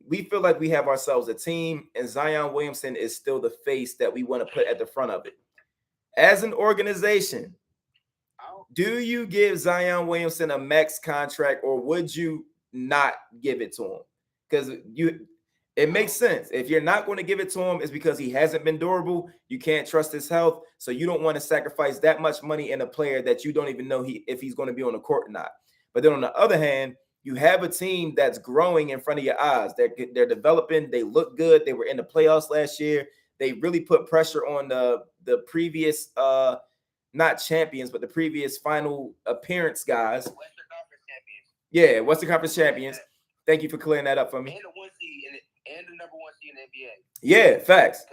We feel like we have ourselves a team, and Zion Williamson is still the face that we want to put at the front of it. As an organization, do you give Zion Williamson a max contract, or would you not give it to him? Because it makes sense. If you're not going to give it to him, it's because he hasn't been durable. You can't trust his health, so you don't want to sacrifice that much money in a player that you don't even know if he's going to be on the court or not. But then on the other hand, you have a team that's growing in front of your eyes. They're developing. They look good. They were in the playoffs last year. They really put pressure on the previous, not champions, but the previous final appearance guys. Western Conference champions. Yeah, Western Conference champions. Thank you for clearing that up for me. And the number 1 seed in the NBA. Yeah, facts.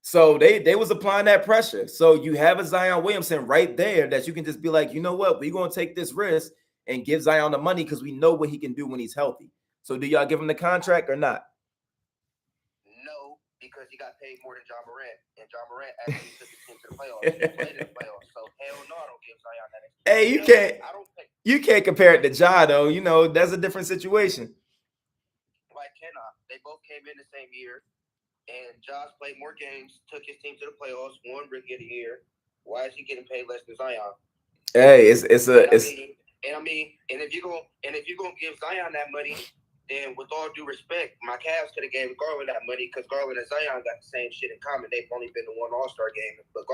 So they was applying that pressure. So you have a Zion Williamson right there that you can just be like, you know what, we're going to take this risk and give Zion the money because we know what he can do when he's healthy. So do y'all give him the contract or not? No, because he got paid more than John Morant, and John Morant actually took his team to the playoffs. He played in the playoffs, so hell no, I don't give Zion that. Hey, you can't compare it to Ja though. You know, that's a different situation. Like cannot. They both came in the same year, and Josh played more games, took his team to the playoffs, won Rookie of the Year. Why is he getting paid less than Zion? Hey, and if you're gonna give Zion that money, then with all due respect, my Cavs could have gave Garland that money because Garland and Zion got the same shit in common. They've only been to one All-Star game, but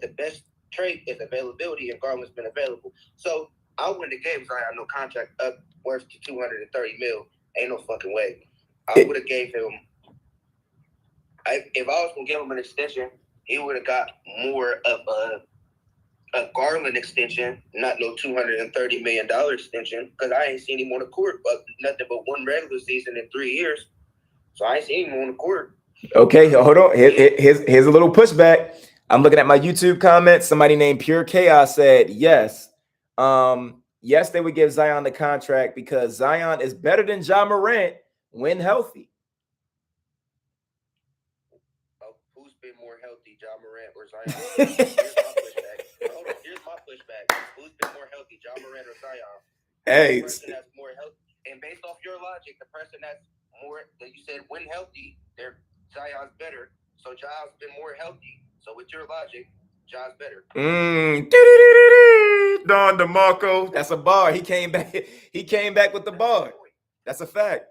the best trait is availability, and Garland's been available. So I wouldn't have gave Zion no contract up worth to $230 million. Ain't no fucking way. I would have gave him. If I was gonna give him an extension, he would have got more of a Garland extension, not no $230 million extension, because I ain't seen him on the court but nothing but one regular season in 3 years. So I ain't seen him on the court. Okay, hold on. Here's a little pushback. I'm looking at my YouTube comments. Somebody named Pure Chaos said yes. Yes, they would give Zion the contract because Zion is better than Ja Morant when healthy. Who's been more healthy, Ja Morant or Zion? Here's my pushback. Hold on, here's my pushback. Who's been more healthy, Ja Morant or Zion? Hey, the person that's more healthy, and based off your logic, the person that's more that you said when healthy, Zion's better. So Ja's been more healthy. So with your logic, Ja's better. Don DeMarco, that's a bar. He came back. He came back with the bar. That's a fact.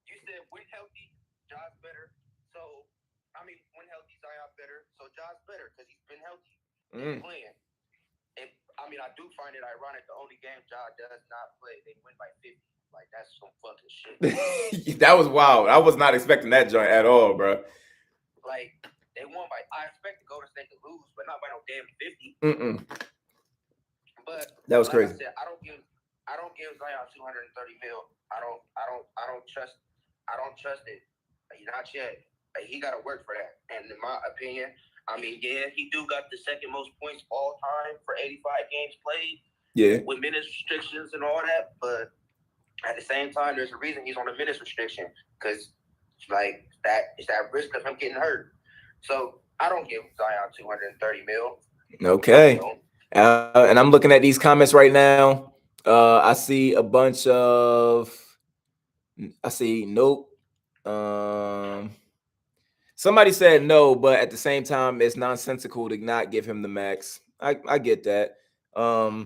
You said when healthy, Ja's better. So when healthy, Zion's better. So Ja's better because he's been healthy. He's playing. And I do find it ironic. The only game Ja does not play, they win by 50. Like that's some fucking shit. That was wild. I was not expecting that joint at all, bro. Like they won by. I expect the Golden State to lose, but not by no damn 50. But that was crazy. I said, I don't give Zion $230 million. I don't trust it. Not yet. He got to work for that. And in my opinion, he do got the second most points all time for 85 games played. Yeah. With minutes restrictions and all that, but at the same time, there's a reason he's on a minutes restriction because it's that risk of him getting hurt. So I don't give Zion $230 million. Okay. And I'm looking at these comments right now. I see a bunch of. I see nope. Somebody said no, but at the same time, it's nonsensical to not give him the max. I get that. All right.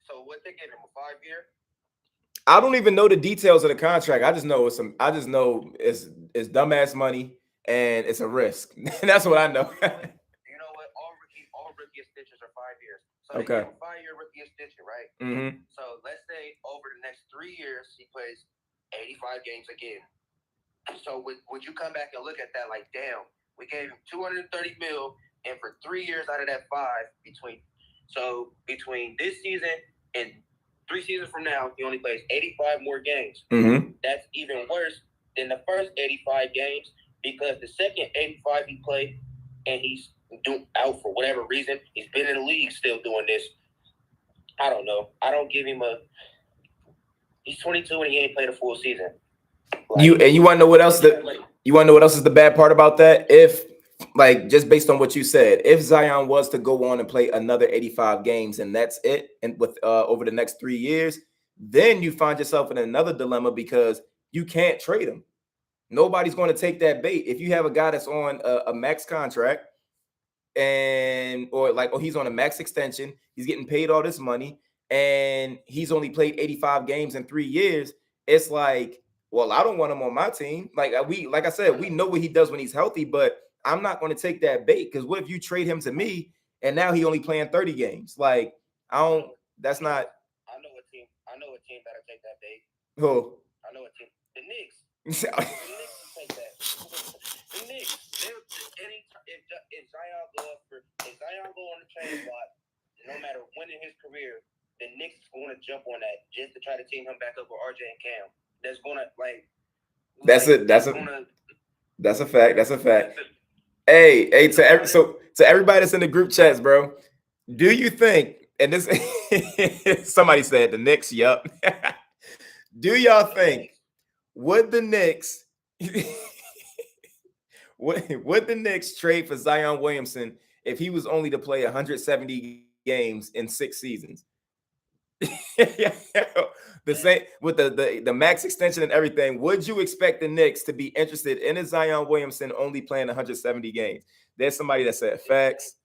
So what they give him, a 5-year? I don't even know the details of the contract. I just know it's dumbass money and it's a risk. That's what I know. You know what? All rookie extensions are 5 years. So they give him a 5-year rookie extension, right? Mm-hmm. So let's say over the next 3 years he plays 85 games again. So would you come back and look at that like, damn, we gave him $230 million, and for 3 years out of that 5, between this season and 3 seasons from now, he only plays 85 more games. Mm-hmm. That's even worse than the first 85 games because the second 85 he played, and he's out for whatever reason. He's been in the league still doing this. I don't know. I don't give him he's 22 and he ain't played a full season. You want to know what else? You want to know what else is the bad part about that? If just based on what you said, if Zion was to go on and play another 85 games and that's it, and with over the next 3 years, then you find yourself in another dilemma because you can't trade him. Nobody's going to take that bait. If you have a guy that's on a max contract or he's on a max extension, he's getting paid all this money, and he's only played 85 games in 3 years, it's like, well, I don't want him on my team. Like I said, we know what he does when he's healthy, but I'm not going to take that bait because what if you trade him to me and now he only playing 30 games? Like, that's not. I know a team that'll take that bait. Who? I know a team. The Knicks. The Knicks will take that. The Knicks. If Zion go on the trade block, no matter when in his career, the Knicks is going to jump on that just to try to team him back up with RJ and Cam. That's gonna That's a fact. That's a fact. Hey, to everybody that's in the group chats, bro. Do you think? And this somebody said the Knicks. Yup. Do y'all think would the Knicks would the Knicks trade for Zion Williamson if he was only to play 170 games in 6 seasons? Yeah, the same with the max extension and everything. Would you expect the Knicks to be interested in a Zion Williamson only playing 170 games? There's somebody that said facts.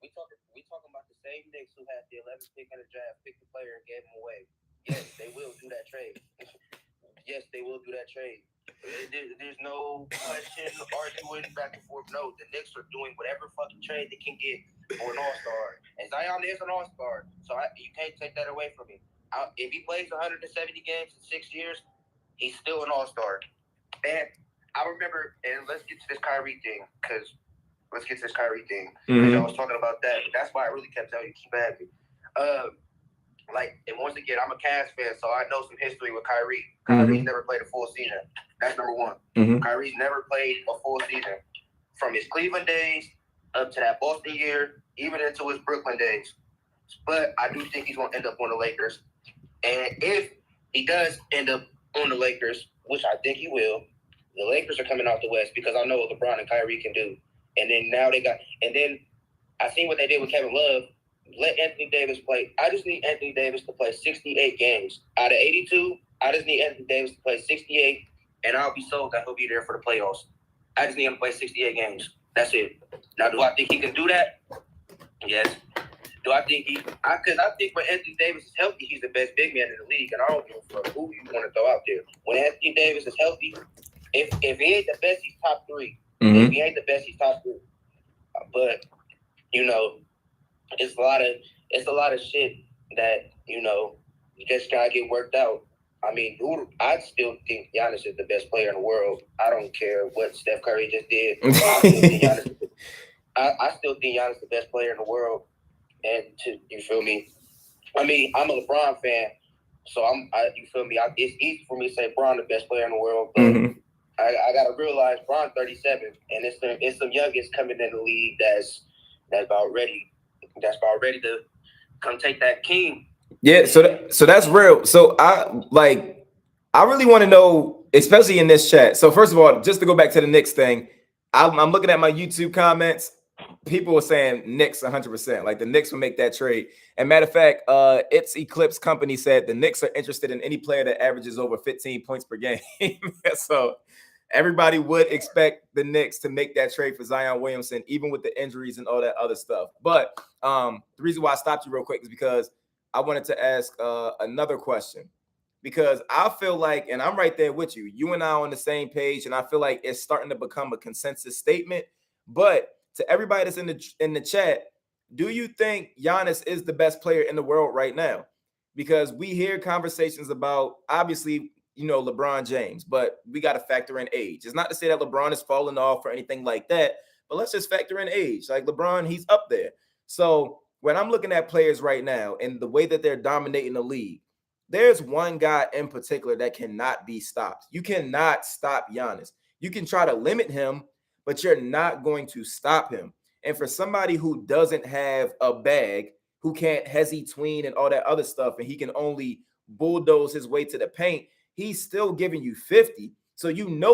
We talking about the same Knicks who had the 11th pick in the draft, picked the player and gave him away. Yes, they will do that trade. Yes, they will do that trade. There's no question, arguing back and forth. No, the Knicks are doing whatever fucking trade they can get for an all-star. And Zion is an all-star, so you can't take that away from me. If he plays 170 games in 6 years, he's still an all-star. And I remember, and let's get to this Kyrie thing, because I was talking about that. That's why I really kept telling you, keep at me. And once again, I'm a Cavs fan, so I know some history with Kyrie. Kyrie's never played a full season. That's number one. Kyrie's never played a full season. From his Cleveland days up to that Boston year, even into his Brooklyn days. But I do think he's going to end up on the Lakers. And if he does end up on the Lakers, which I think he will, the Lakers are coming out the West because I know what LeBron and Kyrie can do. And then I seen what they did with Kevin Love. Let Anthony Davis play. I just need Anthony Davis to play 68 games. Out of 82, I just need Anthony Davis to play 68, and I'll be sold that he'll be there for the playoffs. I just need him to play 68 games. That's it. Now, do I think he can do that? Yes. Do I think because I think when Anthony Davis is healthy, he's the best big man in the league, and I don't give a fuck who you want to throw out there. When Anthony Davis is healthy, if he ain't the best, he's top 3. If he ain't the best, he's top 3. But, it's a lot of shit that, you just gotta get worked out. I mean, I still think Giannis is the best player in the world. I don't care what Steph Curry just did. I still think Giannis is the best player in the world. And you feel me? I mean, I'm a LeBron fan, so you feel me? It's easy for me to say Bron the best player in the world, but I gotta realize Bron 37, and it's some youngins coming in the league that's about ready. That's about ready to come take that king. Yeah, so that's real. So I really want to know, especially in this chat. So first of all, just to go back to the Knicks thing, I'm looking at my YouTube comments. People were saying Knicks 100%. Like the Knicks will make that trade. And matter of fact, It's Eclipse Company said the Knicks are interested in any player that averages over 15 points per game. So everybody would expect the Knicks to make that trade for Zion Williamson, even with the injuries and all that other stuff. But the reason why I stopped you real quick is because I wanted to ask another question. Because I feel like, and I'm right there with you, you and I are on the same page, and I feel like it's starting to become a consensus statement. But to everybody that's in the chat, do you think Giannis is the best player in the world right now? Because we hear conversations about, obviously, LeBron James, but we got to factor in age. It's not to say that LeBron is falling off or anything like that, but let's just factor in age. Like LeBron, he's up there. So when I'm looking at players right now and the way that they're dominating the league, there's one guy in particular that cannot be stopped. You cannot stop Giannis. You can try to limit him, but you're not going to stop him. And for somebody who doesn't have a bag, who can't hezzy tween and all that other stuff, and he can only bulldoze his way to the paint, he's still giving you 50. So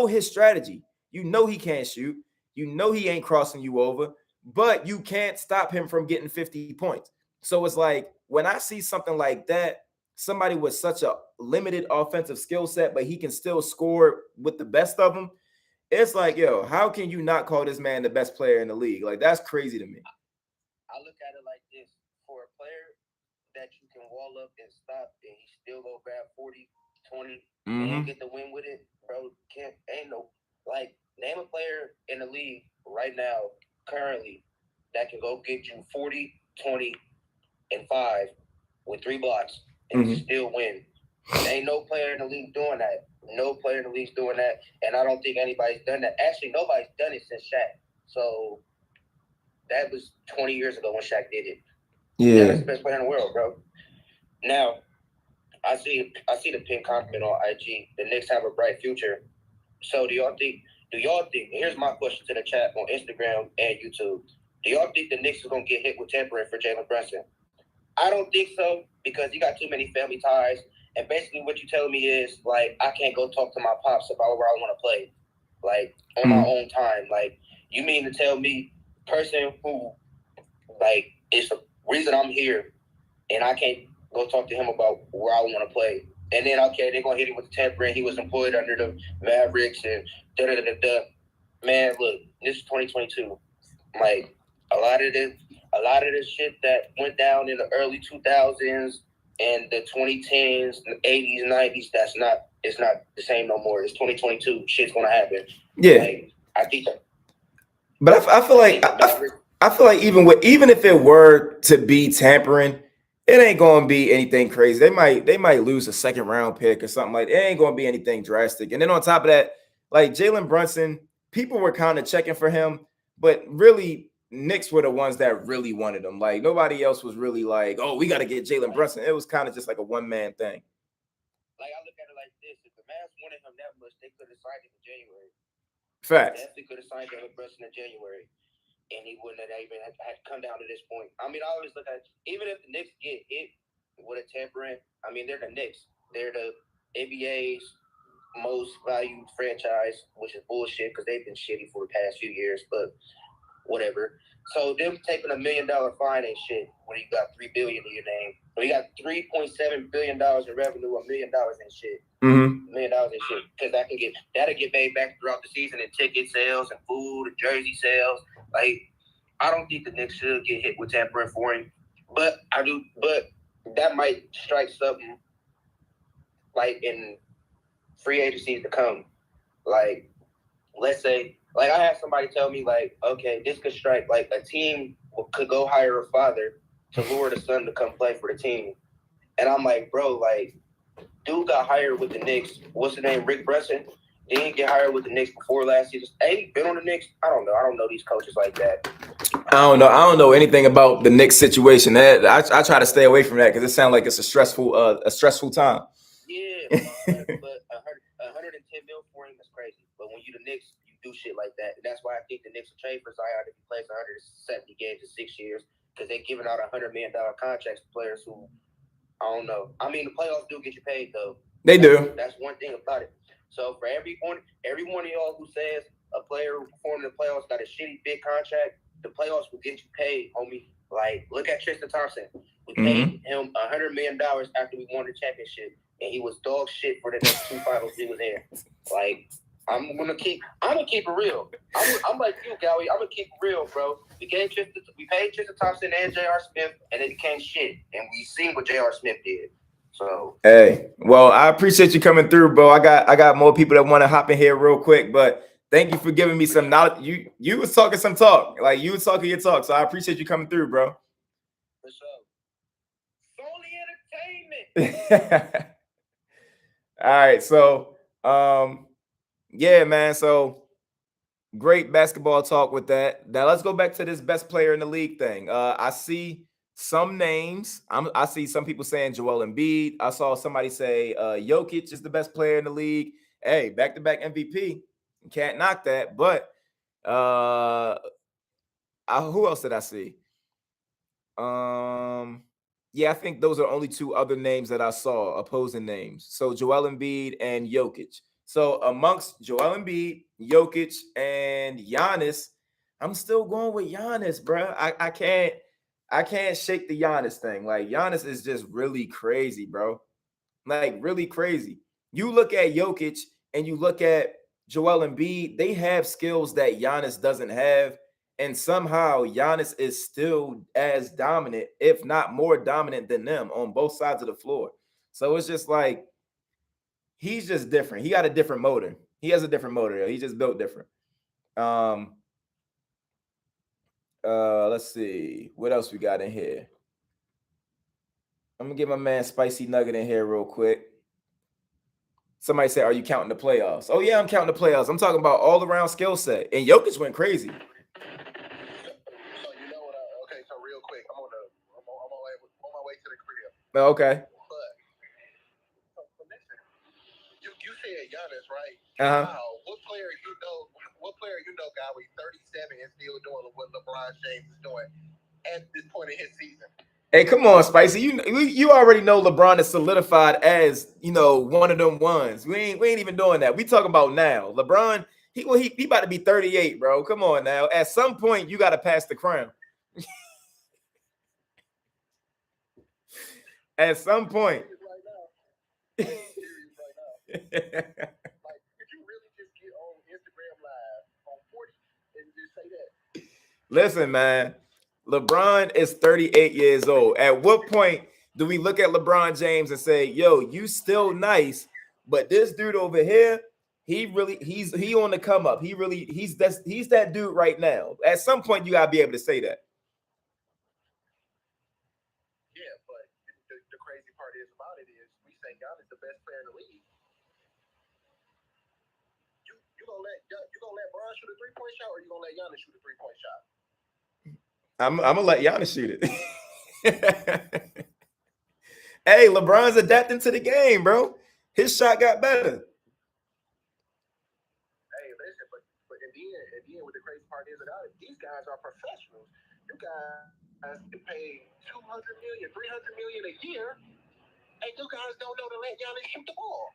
his strategy. He can't shoot. He ain't crossing you over, but you can't stop him from getting 50 points. So it's like when I see something like that, somebody with such a limited offensive skill set, but he can still score with the best of them, it's like, yo, how can you not call this man the best player in the league? Like, that's crazy to me. I look at it like this. For a player that you can wall up and stop, and he still go grab 40, 20, and get the win with it, bro, name a player in the league right now, currently, that can go get you 40, 20, and 5 with 3 blocks and still win. There ain't no player in the league doing that. No player in the league's doing that, and I don't think anybody's done that. Actually, nobody's done it since Shaq. So that was 20 years ago when Shaq did it. Yeah, that's the best player in the world, bro. Now, I see the pin compliment on IG. The Knicks have a bright future. So do y'all think? Here's my question to the chat on Instagram and YouTube. Do y'all think the Knicks is gonna get hit with tampering for Jalen Brunson? I don't think so, because he got too many family ties. And basically what you're telling me is, like, I can't go talk to my pops about where I want to play, like, on my own time. Like, you mean to tell me, person who, like, is the reason I'm here, and I can't go talk to him about where I want to play. And then, okay, they're going to hit him with the tampering. He was employed under the Mavericks and da-da-da-da-da. Man, look, this is 2022. Like, a lot of this shit that went down in the early 2000s and the 2010s, the 80s, 90s, it's not the same no more. It's 2022. Shit's going to happen. Yeah. Like, I think that. But I feel like even if it were to be tampering, it ain't gonna be anything crazy. They might lose a second round pick or something like that. It ain't gonna be anything drastic. And then on top of that, like Jalen Brunson, people were kind of checking for him, but really Knicks were the ones that really wanted him. Like nobody else was really like, oh, we got to get Jalen Brunson. It was kind of just like a one-man thing. Like I look at it like this: if the Mavs wanted him that much, they could have signed him in January. Facts. They could have signed Jalen Brunson in January, and he wouldn't have even had come down to this point. I mean, I always look at even if the Knicks get hit with a tampering, I mean, they're the Knicks. They're the NBA's most valued franchise, which is bullshit because they've been shitty for the past few years. But whatever. So them taking $1 million fine ain't shit when you got $3 billion in your name. When you got $3.7 billion in revenue, $1 million ain't shit. $1 million ain't shit because that'll get paid back throughout the season in ticket sales and food and jersey sales. Like I don't think the Knicks should get hit with tampering for him, but I do. But that might strike something like in free agencies to come. Like let's say. Like, I had somebody tell me, like, okay, this could strike, like, a team could go hire a father to lure the son to come play for the team. And I'm like, bro, like, dude got hired with the Knicks. What's his name? Rick Brunson. Didn't get hired with the Knicks before last season. Hey, been on the Knicks? I don't know. I don't know these coaches like that. I don't know anything about the Knicks situation. I try to stay away from that because it sounds like it's a stressful time. Yeah, but $110 million for him is crazy. But when you the Knicks, you do shit like that. And that's why I think the Knicks will trade for Zion if he plays 170 games in 6 years because they're giving out $100 million contracts to players who, I don't know. I mean, the playoffs do get you paid, though. They do. That's one thing about it. So for every one of y'all who says a player who performed in the playoffs got a shitty big contract, the playoffs will get you paid, homie. Like, look at Tristan Thompson. We paid him $100 million after we won the championship, and he was dog shit for the next 2 finals he was in. Like, I'm gonna keep it real. I'm like you, Gowie. I'm gonna keep it real, bro. We paid Tristan Thompson and J.R. Smith, and it became shit. And we seen what J.R. Smith did. So hey, well, I appreciate you coming through, bro. I got more people that want to hop in here real quick, but thank you for giving me some knowledge. You was talking some talk, like you was talking your talk. So I appreciate you coming through, bro. For sure. Solely entertainment. All right, so yeah, man. So great basketball talk with that. Now let's go back to this best player in the league thing. I see some names. I see some people saying Joel Embiid. I saw somebody say Jokic is the best player in the league. Hey, back-to-back MVP. Can't knock that. But who else did I see? Yeah, I think those are only two other names that I saw, opposing names. So Joel Embiid and Jokic. So amongst Joel Embiid, Jokic, and Giannis, I'm still going with Giannis, bro. I can't shake the Giannis thing. Like Giannis is just really crazy, bro. Like really crazy. You look at Jokic and you look at Joel Embiid, they have skills that Giannis doesn't have. And somehow Giannis is still as dominant, if not more dominant than them on both sides of the floor. So it's just like, he's just different. He got a different motor. He has a different motor. He's just built different. Let's see. What else we got in here? I'm going to get my man Spicy Nugget in here real quick. Somebody said, are you counting the playoffs? Oh, yeah, I'm counting the playoffs. I'm talking about all-around skill set. And Jokic went crazy. Oh, okay. But so listen, you said Giannis, right? Uh-huh. Wow. What player you know, Gowie, 37 and still doing what LeBron James is doing at this point in his season? Hey, come on, Spicy. You already know LeBron is solidified as, one of them ones. We ain't even doing that. We talking about now. LeBron, he about to be 38, bro. Come on now. At some point, you got to pass the crown. At some point. Right now. I'm serious right now. Like, could you really just get on Instagram Live on 40 and just say that? Listen, man, LeBron is 38 years old. At what point do we look at LeBron James and say, yo, you still nice, but this dude over here, he's on the come up. He's that dude right now. At some point, you gotta be able to say that. Yeah, but the crazy part is about it is we say Giannis the best player in the league. You gonna let Bron shoot a 3-point shot, or you gonna let Giannis shoot a 3-point shot? I'm gonna let Giannis shoot it. Hey, LeBron's adapting to the game, bro. His shot got better. Hey, listen, but in the end, what the crazy part is about it, these guys are professionals. You guys get paid $200 million, $300 million a year, and you guys don't know to let Giannis shoot the ball.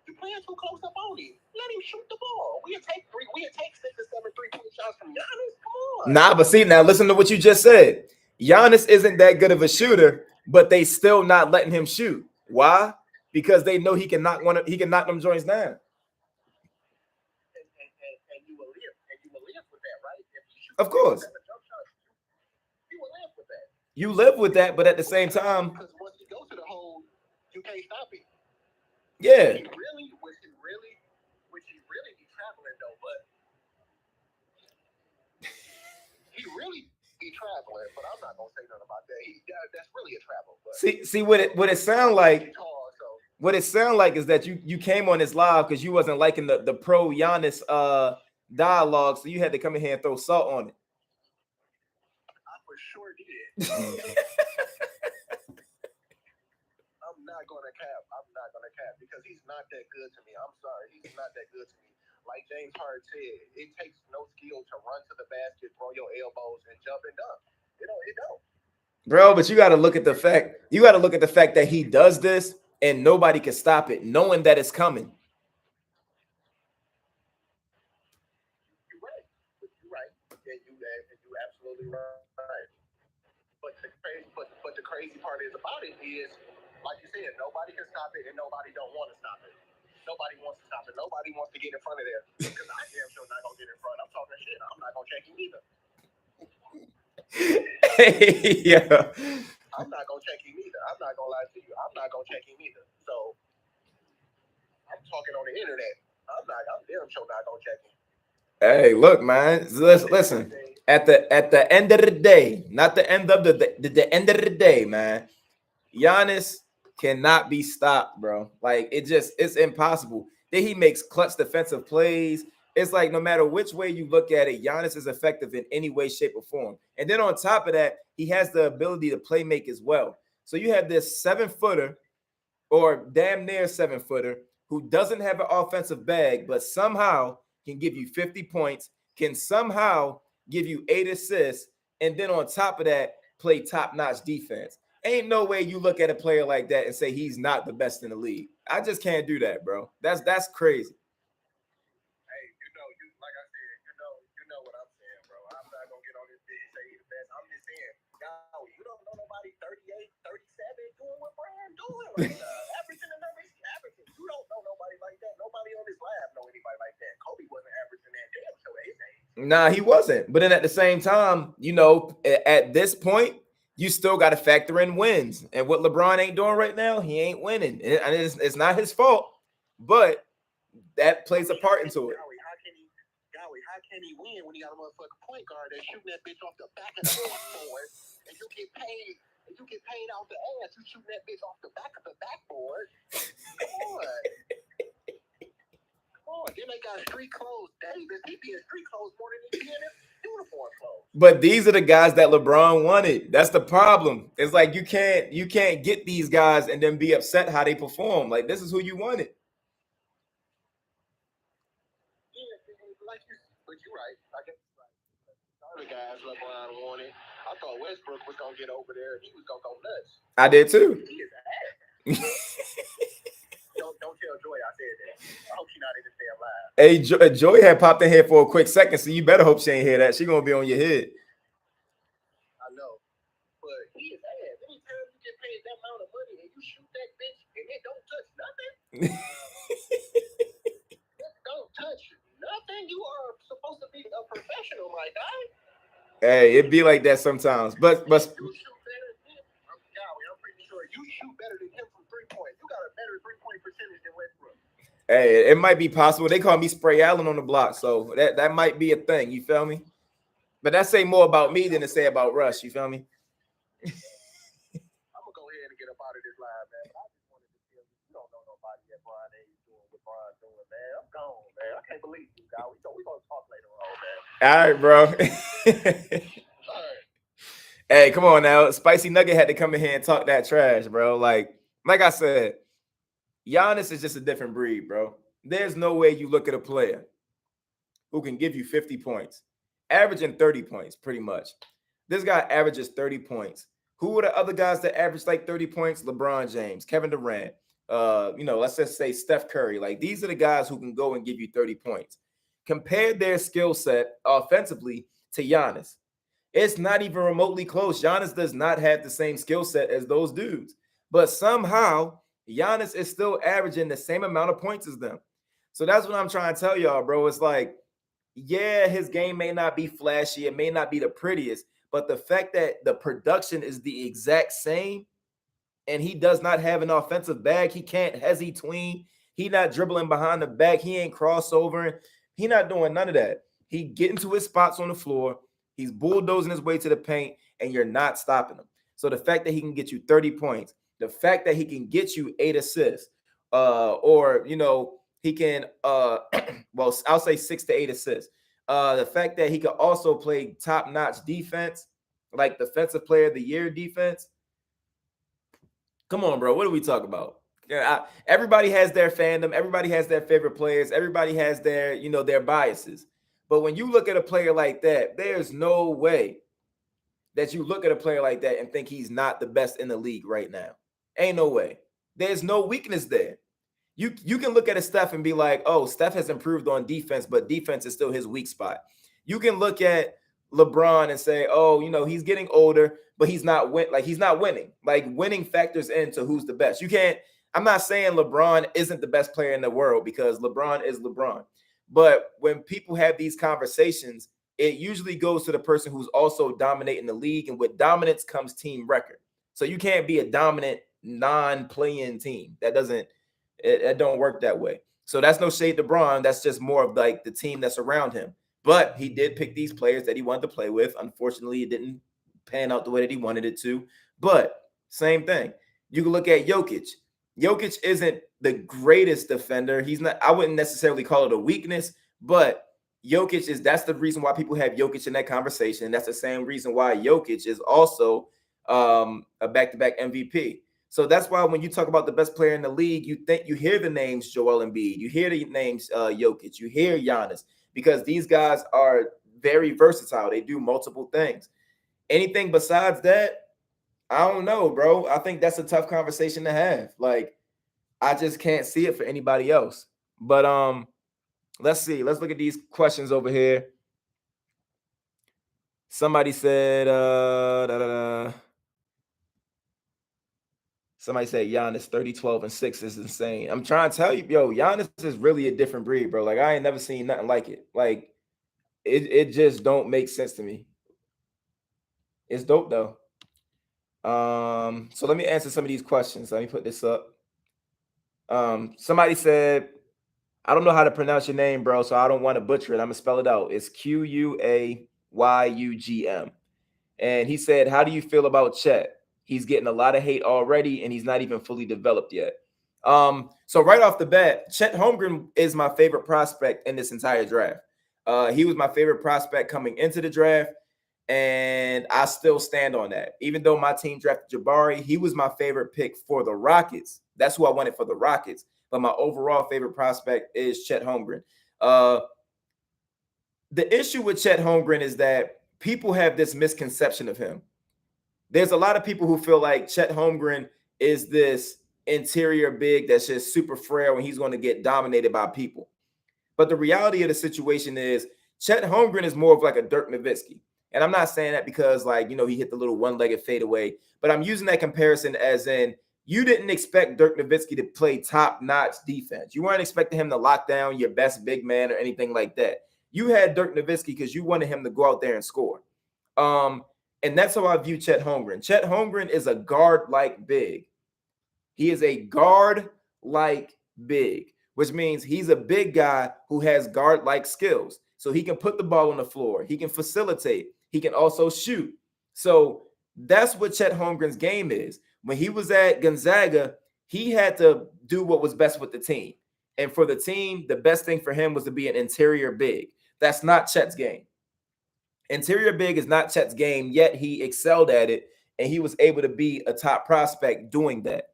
You're playing too close up on him. Let him shoot the ball. We'll take 6 or 7 3-point shots from Giannis. Come on. Nah, but see, now listen to what you just said. Giannis isn't that good of a shooter, but they still not letting him shoot. Why? Because they know he can knock them joints down. And you will live with that, right? If you shoot Of course. jump shot, you will live with that. You live with that, but at the same time, because once he goes to the hole, you can't stop it. yeah. Would he really be traveling though? But he really be traveling. But I'm not gonna say nothing about that. That's really a travel. But See what it sound like. tall, so. What it sound like is that you came on this live because you wasn't liking the pro Giannis dialogue, so you had to come in here and throw salt on it. I for sure did. I'm not gonna cap because he's not that good to me. I'm sorry, he's not that good to me. Like James Harden said, it takes no skill to run to the basket, throw your elbows, and jump and dunk. It don't. Bro, but you got to look at the fact. You got to look at the fact that he does this and nobody can stop it, knowing that it's coming. You're right. And you absolutely right. But the crazy part is about it is, like you said, nobody can stop it and nobody don't want to stop it. Nobody wants to stop it. Nobody wants to get in front of there. Because I damn sure not going to get in front. I'm talking shit. I'm not going to check him either. Yeah. I'm not going to check him either. I'm not going to lie to you. I'm not going to check him either. So, I'm talking on the internet. I'm damn sure not going to check him. Hey, look, man. Listen. At the end of the day, not the end of the end of the day, man. Giannis cannot be stopped, bro. Like it's impossible. Then he makes clutch defensive plays. It's like no matter which way you look at it, Giannis is effective in any way, shape, or form. And then on top of that, he has the ability to play make as well. So you have this 7-footer or damn near 7-footer who doesn't have an offensive bag, but somehow can give you 50 points, can somehow give you 8 assists, and then on top of that, play top-notch defense. Ain't no way you look at a player like that and say he's not the best in the league. I just can't do that, bro. That's crazy. Hey, like I said, you know what I'm saying, bro. I'm not gonna get on this bitch and say he's the best. I'm just saying, Gowie, you don't know nobody 38, 37 doing what Brian doing right now. Averaging the numbers he's averaging. You don't know nobody like that. Nobody on this lab know anybody like that. Kobe wasn't averaging that damn show at his age. Nah, he wasn't. But then at the same time, at this point, you still got to factor in wins. And what LeBron ain't doing right now, he ain't winning. And it's not his fault, but that plays a part into it. Gowie, how can he win when he got a motherfucking point guard that's shooting that bitch off the back of the backboard and you get paid off the ass, you shooting that bitch off the back of the backboard? Come on. Then they got street clothes. Davis, he be in street clothes more than he be in his uniform clothes. But these are the guys that LeBron wanted. That's the problem. It's like you can't get these guys and then be upset how they perform. Like this is who you wanted. Yeah, but you're right. I guess other guys LeBron wanted. I thought Westbrook was gonna get over there and he was gonna go nuts. I did too. He is ass. Don't tell Joy I said that. I hope she's not in this damn live. Hey, Joy had popped in here for a quick second, so you better hope she ain't hear that. She gonna be on your head. I know, but he is ass. Anytime you get paid that amount of money and you shoot that bitch and it don't touch nothing, it don't touch nothing. You are supposed to be a professional, my guy. Hey, it be like that sometimes. But You shoot better than Gowie. I'm pretty sure you shoot better than him from 3-point. You got a better 3-point percentage than Westbrook. hey, it might be possible. They call me Spray Allen on the block, so that might be a thing. You feel me? But that say more about me than to say about Russ. You feel me? I'm gonna go ahead and get up out of this live, man. But I just wanted to tell you, you don't know nobody at Brian A. doing what Brian's doing, man. I'm gone, man. I can't believe you, guy. We gonna talk later on, man. All right, bro. All right. Hey, come on now. Spicy Nugget had to come in here and talk that trash, bro. Like I said, Giannis is just a different breed, bro. There's no way you look at a player who can give you 50 points, averaging 30 points, pretty much. This guy averages 30 points. Who are the other guys that average like 30 points? LeBron James, Kevin Durant, let's just say Steph Curry. Like, these are the guys who can go and give you 30 points. Compare their skill set offensively to Giannis. It's not even remotely close. Giannis does not have the same skill set as those dudes. But somehow, Giannis is still averaging the same amount of points as them. So that's what I'm trying to tell y'all, bro. It's like, yeah, his game may not be flashy. It may not be the prettiest. But the fact that the production is the exact same and he does not have an offensive bag, he can't hezzy tween. He not dribbling behind the back. He ain't crossovering. He not doing none of that. He getting to his spots on the floor. He's bulldozing his way to the paint, and you're not stopping him. So the fact that he can get you 30 points, the fact that he can get you 8 assists, he can, well, I'll say 6 to 8 assists. The fact that he can also play top-notch defense, like defensive player of the year defense. Come on, bro. What are we talking about? Everybody has their fandom. Everybody has their favorite players. Everybody has their, their biases. But when you look at a player like that, there's no way that you look at a player like that and think he's not the best in the league right now. Ain't no way. There's no weakness there. You can look at a Steph and be like, oh, Steph has improved on defense, but defense is still his weak spot. You can look at LeBron and say, oh, he's getting older, but he's not winning. Like, winning factors into who's the best. I'm not saying LeBron isn't the best player in the world, because LeBron is LeBron. But when people have these conversations, it usually goes to the person who's also dominating the league. And with dominance comes team record. So you can't be a dominant non-playing team. That don't work that way. So that's no shade to LeBron. That's just more of like the team that's around him. But he did pick these players that he wanted to play with. Unfortunately, it didn't pan out the way that he wanted it to. But same thing. You can look at Jokic. Jokic isn't the greatest defender. He's not. I wouldn't necessarily call it a weakness, but that's the reason why people have Jokic in that conversation. That's the same reason why Jokic is also a back-to-back MVP. So that's why when you talk about the best player in the league, you hear the names Joel Embiid, you hear the names Jokic, you hear Giannis, because these guys are very versatile. They do multiple things. Anything besides that, I don't know, bro. I think that's a tough conversation to have. Like, I just can't see it for anybody else. But let's see. Let's look at these questions over here. Somebody said somebody said Giannis 30, 12, and 6 is insane. I'm trying to tell you, Giannis is really a different breed, bro. Like, I ain't never seen nothing like it. Like, it just don't make sense to me. It's dope though. So let me answer some of these questions. Let me put this up. Somebody said, I don't know how to pronounce your name, bro, so I don't want to butcher it. I'm gonna spell it out. It's Quayugm. And he said, how do you feel about Chet? He's getting a lot of hate already, and he's not even fully developed yet. So right off the bat, Chet Holmgren is my favorite prospect in this entire draft. He was my favorite prospect coming into the draft, and I still stand on that. Even though my team drafted Jabari, he was my favorite pick for the Rockets. That's who I wanted for the Rockets. But my overall favorite prospect is Chet Holmgren. The issue with Chet Holmgren is that people have this misconception of him. There's a lot of people who feel like Chet Holmgren is this interior big that's just super frail and he's going to get dominated by people. But the reality of the situation is Chet Holmgren is more of like a Dirk Nowitzki. And I'm not saying that because, like, he hit the little one-legged fadeaway, but I'm using that comparison as in you didn't expect Dirk Nowitzki to play top-notch defense. You weren't expecting him to lock down your best big man or anything like that. You had Dirk Nowitzki because you wanted him to go out there and score. And that's how I view Chet Holmgren. Chet Holmgren is a guard-like big. He is a guard-like big, which means he's a big guy who has guard-like skills. So he can put the ball on the floor. He can facilitate. He can also shoot. So that's what Chet Holmgren's game is. When he was at Gonzaga, he had to do what was best with the team. And for the team, the best thing for him was to be an interior big. That's not Chet's game. Interior big is not Chet's game, yet he excelled at it, and he was able to be a top prospect doing that.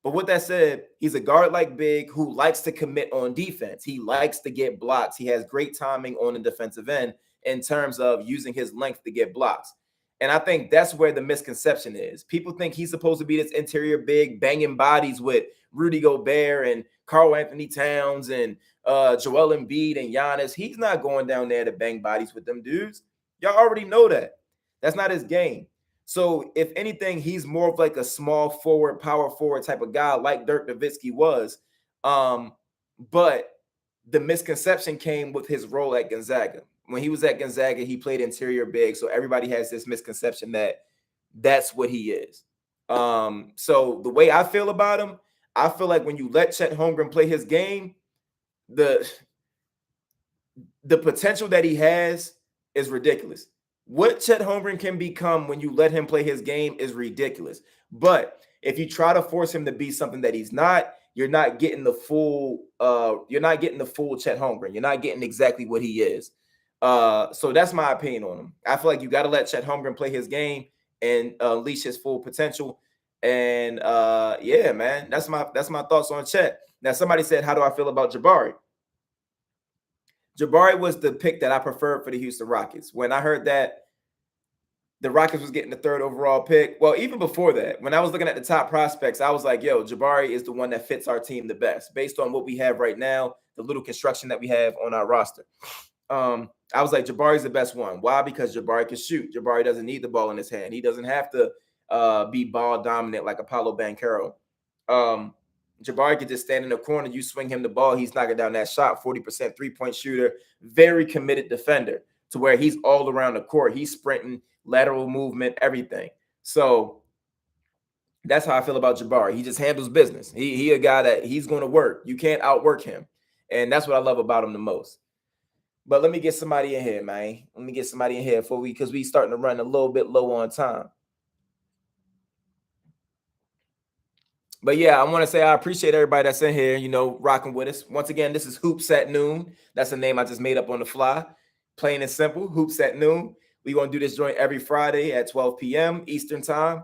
But with that said, he's a guard-like big who likes to commit on defense. He likes to get blocks. He has great timing on the defensive end in terms of using his length to get blocks. And I think that's where the misconception is. People think he's supposed to be this interior big banging bodies with Rudy Gobert and Karl Anthony Towns and Joel Embiid and Giannis. He's not going down there to bang bodies with them dudes. Y'all already know that. That's not his game. So if anything, he's more of like a small forward, power forward type of guy like Dirk Nowitzki was. But the misconception came with his role at Gonzaga. When he was at Gonzaga, he played interior big. So everybody has this misconception that that's what he is. So the way I feel about him, I feel like when you let Chet Holmgren play his game, the potential that he has is ridiculous. What Chet Holmgren can become when you let him play his game is ridiculous. But if you try to force him to be something that he's not, you're not getting the full Chet Holmgren. You're not getting exactly what he is. So that's my opinion on him. I feel like you got to let Chet Holmgren play his game and unleash his full potential. And yeah, man, that's my thoughts on Chet. Now, somebody said, how do I feel about Jabari? Jabari was the pick that I preferred for the Houston Rockets. When I heard that the Rockets was getting the 3rd overall pick, well, even before that, when I was looking at the top prospects, I was like, yo, Jabari is the one that fits our team the best based on what we have right now, the little construction that we have on our roster. I was like, Jabari's the best one. Why? Because Jabari can shoot. Jabari doesn't need the ball in his hand. He doesn't have to be ball dominant like Apollo Banchero. Jabari can just stand in the corner. You swing him the ball, he's knocking down that shot. 40% three-point shooter, very committed defender to where he's all around the court. He's sprinting, lateral movement, everything. So that's how I feel about Jabari. He just handles business. He a guy that he's going to work. You can't outwork him. And that's what I love about him the most. But let me get somebody in here, man. Let me get somebody in here because we starting to run a little bit low on time. But yeah, I want to say I appreciate everybody that's in here, rocking with us. Once again, this is Hoops at Noon. That's a name I just made up on the fly. Plain and simple, Hoops at Noon. We're going to do this joint every Friday at 12 p.m. Eastern time.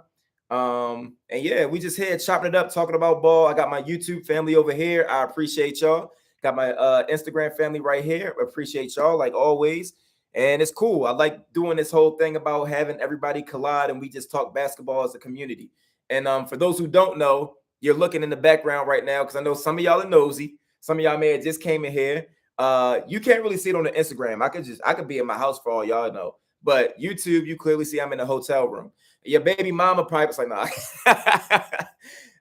And yeah, we just here chopping it up, talking about ball. I got my YouTube family over here. I appreciate y'all. Got my Instagram family right here. Appreciate y'all like always. And it's cool. I like doing this whole thing about having everybody collide and we just talk basketball as a community. And for those who don't know, you're looking in the background right now because I know some of y'all are nosy. Some of y'all may have just came in here. You can't really see it on the Instagram. I could be in my house for all y'all know. But YouTube, you clearly see I'm in a hotel room. Your baby mama probably was like, nah.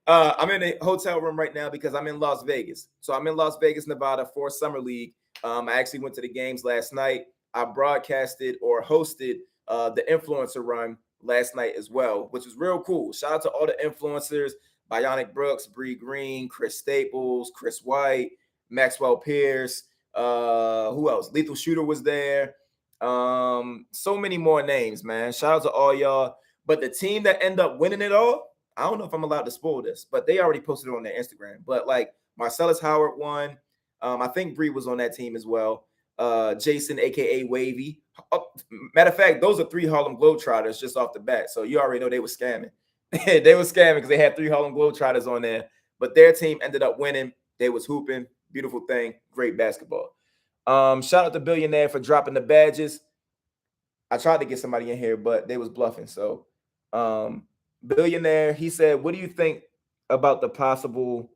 I'm in a hotel room right now because I'm in Las Vegas. So I'm in Las Vegas, Nevada for Summer League. I actually went to the games last night. I broadcasted or hosted the influencer run last night as well, which was real cool. Shout out to all the influencers, Bionic Brooks, Bree Green, Chris Staples, Chris White, Maxwell Pierce. Who else? Lethal Shooter was there. So many more names, man. Shout out to all y'all. But the team that end up winning it all, I don't know if I'm allowed to spoil this, but they already posted it on their Instagram. But like Marcellus Howard won. I think Bree was on that team as well. Jason, aka Wavy. Matter of fact, those are 3 Harlem Globetrotters just off the bat. So you already know they were scamming. They were scamming because they had 3 Harlem Globetrotters on there. But their team ended up winning. They was hooping. Beautiful thing. Great basketball. Shout out to Billionaire for dropping the badges. I tried to get somebody in here, but they was bluffing. So Billionaire, he said, what do you think about the possibility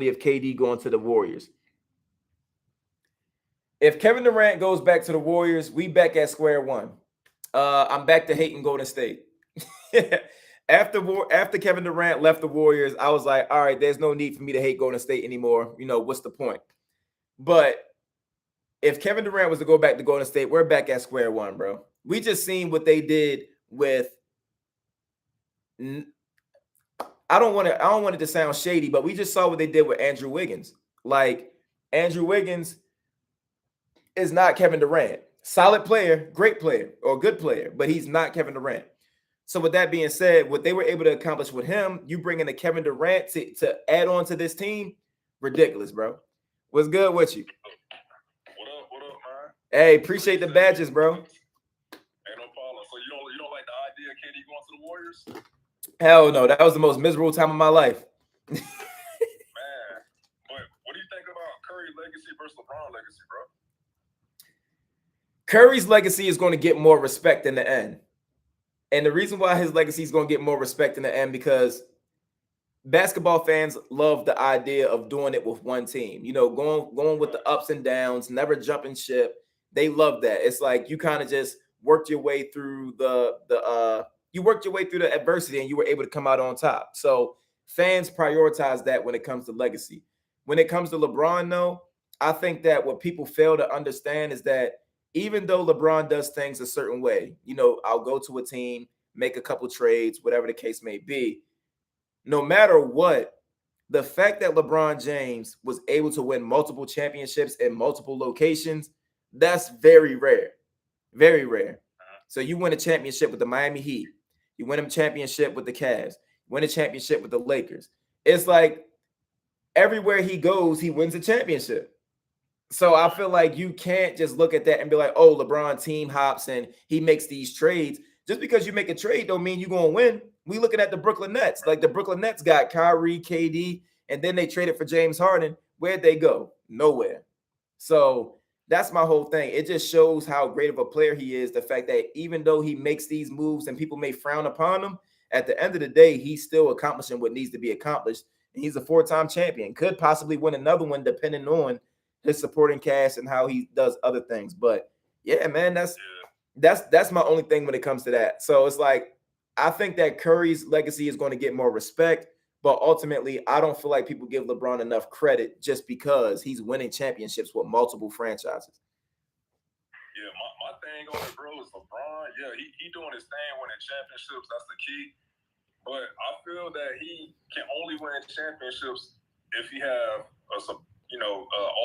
of KD going to the Warriors? If Kevin Durant goes back to the Warriors, we back at square one. I'm back to hating Golden State. After Kevin Durant left the Warriors, I was like, all right, there's no need for me to hate Golden State anymore. You know, what's the point? But if Kevin Durant was to go back to Golden State, we're back at square one, bro. We just seen what they did with. I don't want it to sound shady, but we just saw what they did with Andrew Wiggins. Like, Andrew Wiggins is not Kevin Durant. Solid player, great player, or good player, but he's not Kevin Durant. So with that being said, what they were able to accomplish with him, you bring in a Kevin Durant to add on to this team, ridiculous, bro. What's good with you? What up, man? Hey, appreciate the badges, bro. Ain't no problem. So you don't like the idea of KD going to the Warriors? Hell no, that was the most miserable time of my life. Man, but what do you think about Curry's legacy versus LeBron's legacy, bro? Curry's legacy is going to get more respect in the end. And the reason why his legacy is going to get more respect in the end, because basketball fans love the idea of doing it with one team. You know, going with the ups and downs, never jumping ship. They love that. It's like you kind of just worked your way through you worked your way through the adversity and you were able to come out on top. So fans prioritize that when it comes to legacy. When it comes to LeBron, though, I think that what people fail to understand is that even though LeBron does things a certain way, you know, I'll go to a team, make a couple trades, whatever the case may be. No matter what, the fact that LeBron James was able to win multiple championships in multiple locations, that's very rare. Very rare. So you win a championship with the Miami Heat. You win a championship with the Cavs. You win a championship with the Lakers. It's like everywhere he goes, he wins a championship. So I feel like you can't just look at that and be like, oh, LeBron team hops and he makes these trades. Just because you make a trade don't mean you're going to win. We looking at the Brooklyn Nets. Like the Brooklyn Nets got Kyrie, KD, and then they traded for James Harden. Where'd they go? Nowhere. So that's my whole thing. It just shows how great of a player he is. The fact that even though he makes these moves and people may frown upon him, at the end of the day, he's still accomplishing what needs to be accomplished. And he's a 4-time champion. Could possibly win another one depending on his supporting cast and how he does other things. But yeah, man, that's my only thing when it comes to that. So it's like, I think that Curry's legacy is going to get more respect, but ultimately I don't feel like people give LeBron enough credit just because he's winning championships with multiple franchises. Yeah, my thing on it, bro, is LeBron. Yeah, he doing his thing, winning championships. That's the key. But I feel that he can only win championships if he have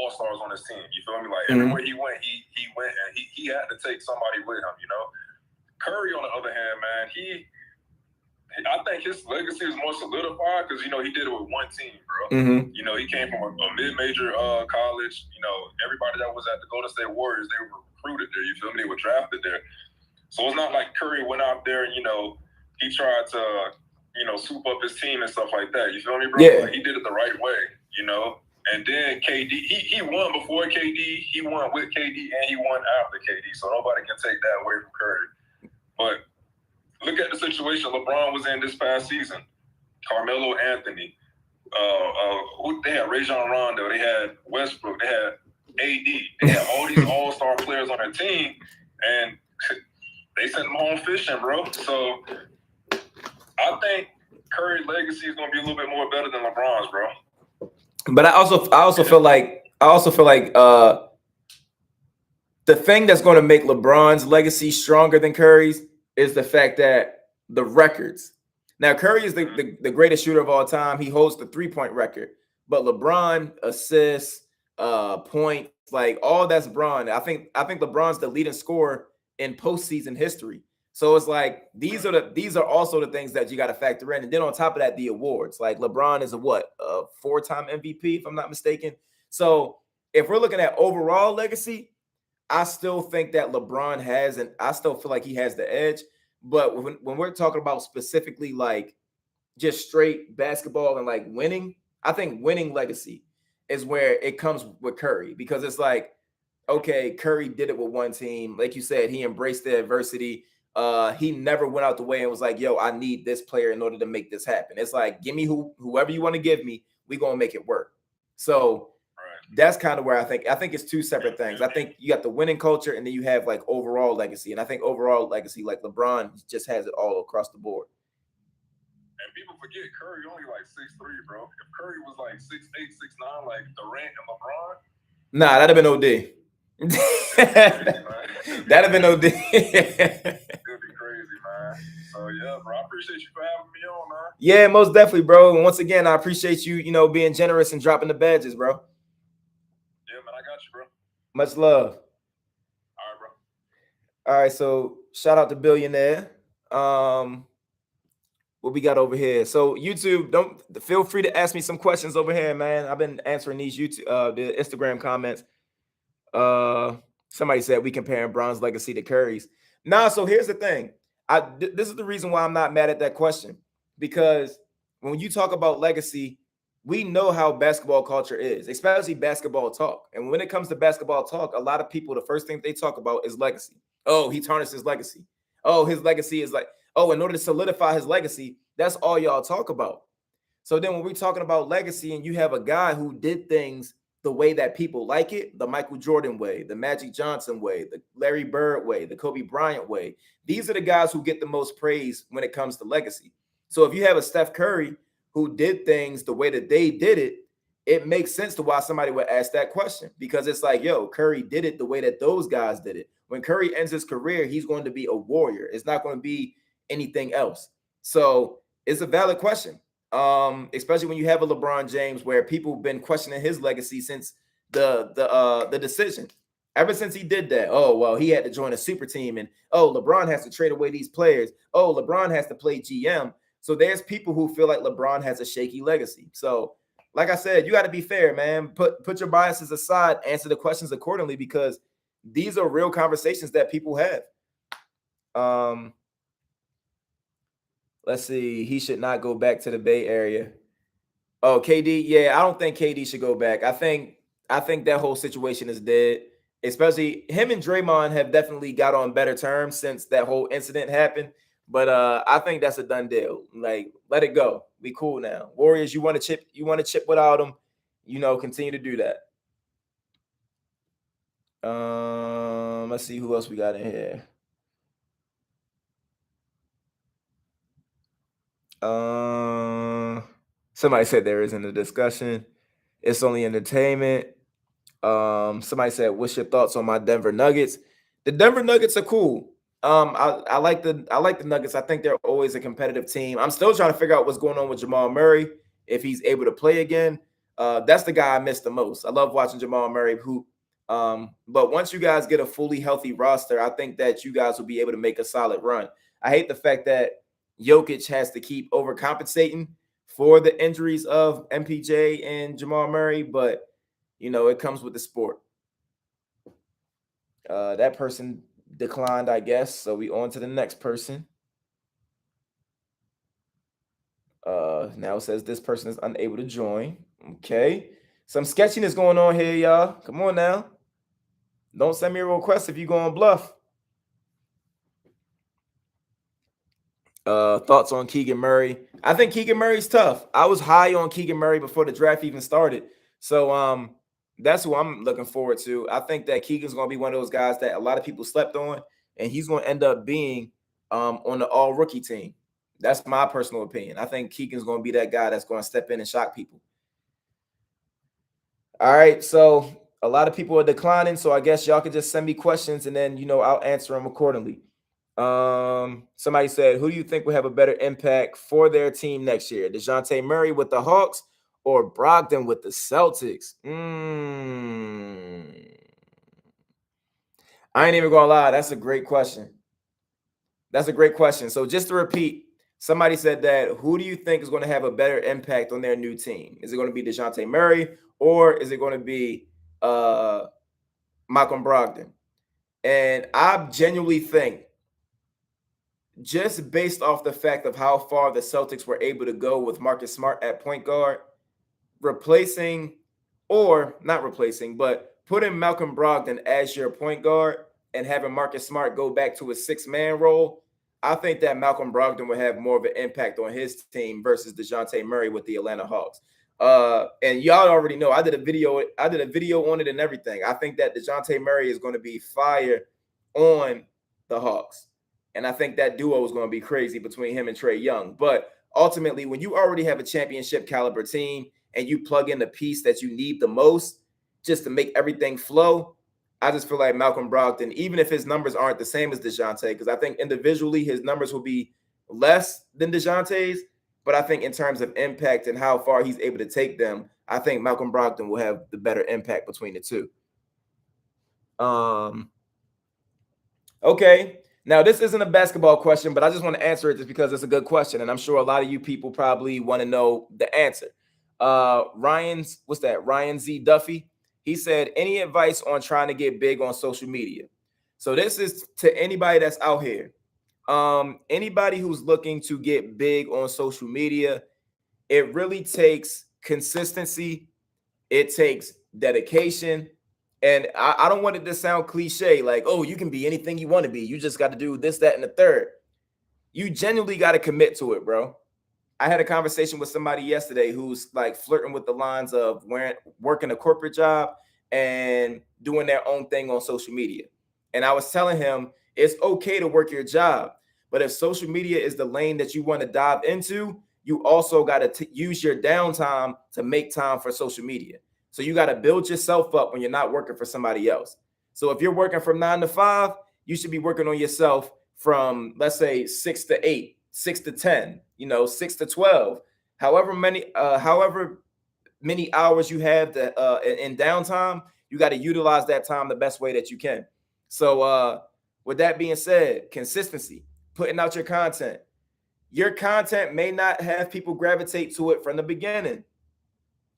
all-stars on his team. You feel me? Like everywhere he went, he went, and he had to take somebody with him, you know? Curry, on the other hand, man, I think his legacy is more solidified because, you know, he did it with one team, bro. You know, he came from a mid-major college. You know, everybody that was at the Golden State Warriors, they were recruited there, you feel me? They were drafted there. So it's not like Curry went out there and, you know, he tried to, you know, soup up his team and stuff like that. You feel me, bro? Yeah. Like, he did it the right way, you know? And then KD, he won before KD, he won with KD, and he won after KD. So nobody can take that away from Curry. But look at the situation LeBron was in this past season. Carmelo Anthony. They had Rajon Rondo. They had Westbrook. They had AD. They had all these all-star players on their team, and they sent them home fishing, bro. So I think Curry's legacy is going to be a little bit more better than LeBron's, bro. But I also feel like the thing that's going to make LeBron's legacy stronger than Curry's is the fact that the records. Now, Curry is the greatest shooter of all time. He holds the 3-point record. But LeBron, assists, points, like all that's LeBron. I think LeBron's the leading scorer in postseason history. So it's like these are also the things that you got to factor in. And then on top of that, the awards. Like LeBron is a 4-time MVP, if I'm not mistaken. So if we're looking at overall legacy, I still think that LeBron has, and I still feel like he has the edge. But when we're talking about specifically like just straight basketball and like winning, I think winning legacy is where it comes with Curry, because it's like, okay, Curry did it with one team. Like you said, he embraced the adversity. He never went out the way and was like, yo, I need this player in order to make this happen. It's like, give me whoever you want to give me, we're going to make it work. So that's kind of where I think it's two separate things. I think you got the winning culture and then you have like overall legacy. And I think overall legacy, like LeBron just has it all across the board. And people forget Curry only like 6'3", bro. If Curry was like 6'8", 6'9", like Durant and LeBron, Nah, that'd have been OD. That'd have been OD. It'd be crazy, man. So yeah, bro, I appreciate you for having me on, man. Yeah, most definitely, bro. And once again, I appreciate you, being generous and dropping the badges, bro. Yeah, man, I got you, bro. Much love. All right, bro. All right, so shout out to Billionaire. What we got over here? So YouTube, don't feel free to ask me some questions over here, man. I've been answering these YouTube, the Instagram comments. Somebody said we comparing Bron's legacy to Curry's. Nah, so here's the thing. This is the reason why I'm not mad at that question, because when you talk about legacy, we know how basketball culture is, especially basketball talk. And when it comes to basketball talk, a lot of people, the first thing they talk about is legacy. Oh, he tarnished his legacy. Oh, his legacy is like, oh, in order to solidify his legacy, that's all y'all talk about. So then when we're talking about legacy and you have a guy who did things the way that people like it, the Michael Jordan way, the Magic Johnson way, the Larry Bird way, the Kobe Bryant way, these are the guys who get the most praise when it comes to legacy. So if you have a Steph Curry who did things the way that they did it, it makes sense to why somebody would ask that question, because it's like, yo, Curry did it the way that those guys did it. When Curry ends his career, he's going to be a warrior. It's not going to be anything else. So it's a valid question. Especially when you have a LeBron James, where people have been questioning his legacy since the decision. Ever since he did that, oh, well, he had to join a super team, and oh, LeBron has to trade away these players. Oh, LeBron has to play GM. So there's people who feel like LeBron has a shaky legacy. So, like I said, you got to be fair, man. Put your biases aside, answer the questions accordingly, because these are real conversations that people have. Let's see. He should not go back to the Bay Area. Oh, KD. Yeah, I don't think KD should go back. I think that whole situation is dead. Especially him and Draymond have definitely got on better terms since that whole incident happened. But I think that's a done deal. Like, let it go. Be cool now. Warriors, you want to chip without them. Continue to do that. Let's see who else we got in here. Somebody said there isn't a discussion. It's only entertainment. Somebody said, what's your thoughts on my Denver Nuggets? The Denver Nuggets are cool. I like the Nuggets. I think they're always a competitive team. I'm still trying to figure out what's going on with Jamal Murray, if he's able to play again. That's the guy I miss the most. I love watching Jamal Murray hoop. But once you guys get a fully healthy roster, I think that you guys will be able to make a solid run. I hate the fact that Jokic has to keep overcompensating for the injuries of MPJ and Jamal Murray, but it comes with the sport. That person declined, I guess. So we on to the next person. Now it says this person is unable to join. Okay. Some sketchiness going on here, y'all. Come on now. Don't send me a request if you're going bluff. Thoughts on Keegan Murray? I think Keegan Murray's tough. I was high on Keegan Murray before the draft even started. So that's who I'm looking forward to. I think that Keegan's going to be one of those guys that a lot of people slept on, and he's going to end up being on the all-rookie team. That's my personal opinion. I think Keegan's going to be that guy that's going to step in and shock people. All right, so a lot of people are declining, so I guess y'all can just send me questions, and then, I'll answer them accordingly. Somebody said, who do you think will have a better impact for their team next year? DeJounte Murray with the Hawks or Brogdon with the Celtics? I ain't even gonna lie. That's a great question. So just to repeat, somebody said that, who do you think is going to have a better impact on their new team? Is it going to be DeJounte Murray, or is it going to be Malcolm Brogdon? And I genuinely think, just based off the fact of how far the Celtics were able to go with Marcus Smart at point guard, putting Malcolm Brogdon as your point guard and having Marcus Smart go back to a 6-man role, I think that Malcolm Brogdon will have more of an impact on his team versus DeJounte Murray with the Atlanta Hawks. And y'all already know, I did a video on it and everything. I think that DeJounte Murray is going to be fire on the Hawks. And I think that duo is going to be crazy between him and Trae Young. But ultimately, when you already have a championship caliber team and you plug in the piece that you need the most just to make everything flow, I just feel like Malcolm Brogdon, even if his numbers aren't the same as DeJounte, because I think individually his numbers will be less than DeJounte's, but I think in terms of impact and how far he's able to take them, I think Malcolm Brogdon will have the better impact between the two. Okay. Now, this isn't a basketball question, but I just want to answer it just because it's a good question. And I'm sure a lot of you people probably want to know the answer. Ryan Z. Duffy. He said, any advice on trying to get big on social media? So this is to anybody that's out here. Anybody who's looking to get big on social media, it really takes consistency. It takes dedication. And I don't want it to sound cliche, like, oh, you can be anything you want to be. You just got to do this, that, and the third. You genuinely got to commit to it, bro. I had a conversation with somebody yesterday who's like flirting with the lines of working a corporate job and doing their own thing on social media. And I was telling him it's okay to work your job, but if social media is the lane that you want to dive into, you also got to use your downtime to make time for social media. So you got to build yourself up when you're not working for somebody else. So if you're working from 9 to 5, you should be working on yourself from, let's say, 6 to 8, 6 to 10, 6 to 12, however many hours you have in downtime, you got to utilize that time the best way that you can. So with that being said, consistency, putting out your content. Your content may not have people gravitate to it from the beginning.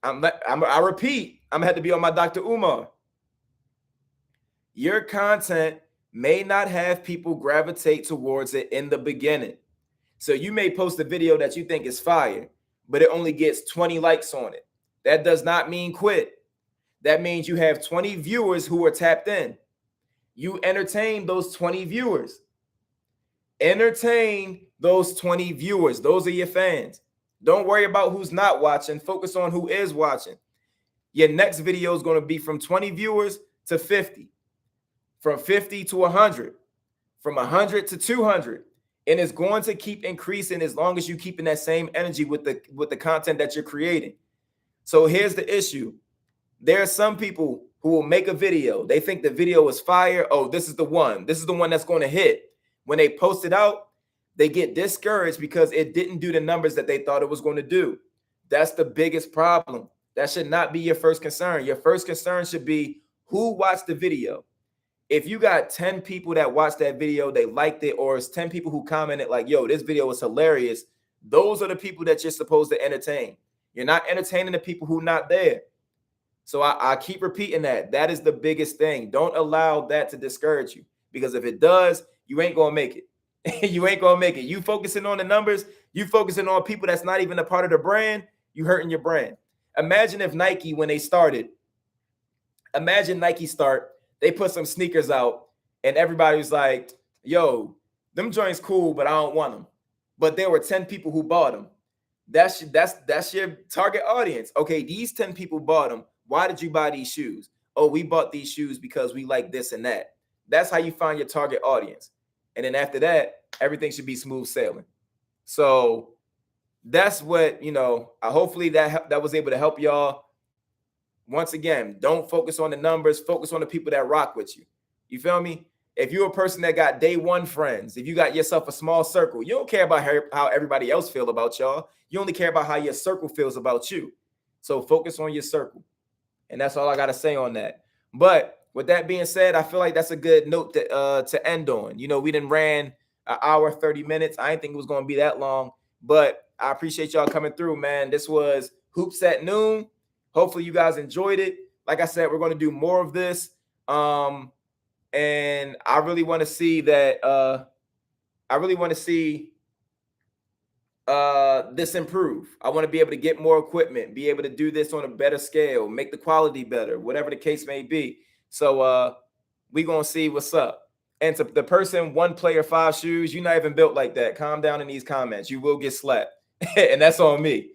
I repeat, I'm gonna have to be on my Dr. Umar. Your content may not have people gravitate towards it in the beginning. So you may post a video that you think is fire, but it only gets 20 likes on it. That does not mean quit. That means you have 20 viewers who are tapped in. You entertain those 20 viewers. Entertain those 20 viewers. Those are your fans. Don't worry about who's not watching. Focus on who is watching. Your next video is going to be from 20 viewers to 50, from 50 to 100, from 100 to 200. And it's going to keep increasing as long as you keep in that same energy with the content that you're creating. So here's the issue. There are some people who will make a video. They think the video is fire. Oh, this is the one. This is the one that's going to hit. When they post it out, they get discouraged because it didn't do the numbers that they thought it was going to do. That's the biggest problem. That should not be your first concern. Your first concern should be who watched the video. If you got 10 people that watched that video, they liked it, or it's 10 people who commented like, yo, this video was hilarious. Those are the people that you're supposed to entertain. You're not entertaining the people who are not there. So I keep repeating that. That is the biggest thing. Don't allow that to discourage you, because if it does, you ain't going to make it. You ain't going to make it. You focusing on the numbers, you focusing on people that's not even a part of the brand, you hurting your brand. Imagine if Nike, when they started, they put some sneakers out and everybody was like, yo, them joints cool, but I don't want them. But there were 10 people who bought them. That's your target audience. Okay, these 10 people bought them. Why did you buy these shoes? Oh, we bought these shoes because we like this and that. That's how you find your target audience. And then after that, everything should be smooth sailing. So that's what, hopefully that was able to help y'all. Once again, don't focus on the numbers. Focus on the people that rock with you. You feel me? If you're a person that got day one friends, if you got yourself a small circle, you don't care about how everybody else feel about y'all. You only care about how your circle feels about you. So focus on your circle. And that's all I got to say on that. But with that being said, I feel like that's a good note to end on. We done ran an hour, 30 minutes. I didn't think it was going to be that long, but I appreciate y'all coming through, man. This was Hoops at Noon. Hopefully you guys enjoyed it. Like I said, we're going to do more of this. And I really want to see that. This improve. I want to be able to get more equipment, be able to do this on a better scale, make the quality better, whatever the case may be. So we're going to see what's up. And to the person, 1 player, 5 shoes, you're not even built like that. Calm down in these comments. You will get slapped. And that's on me.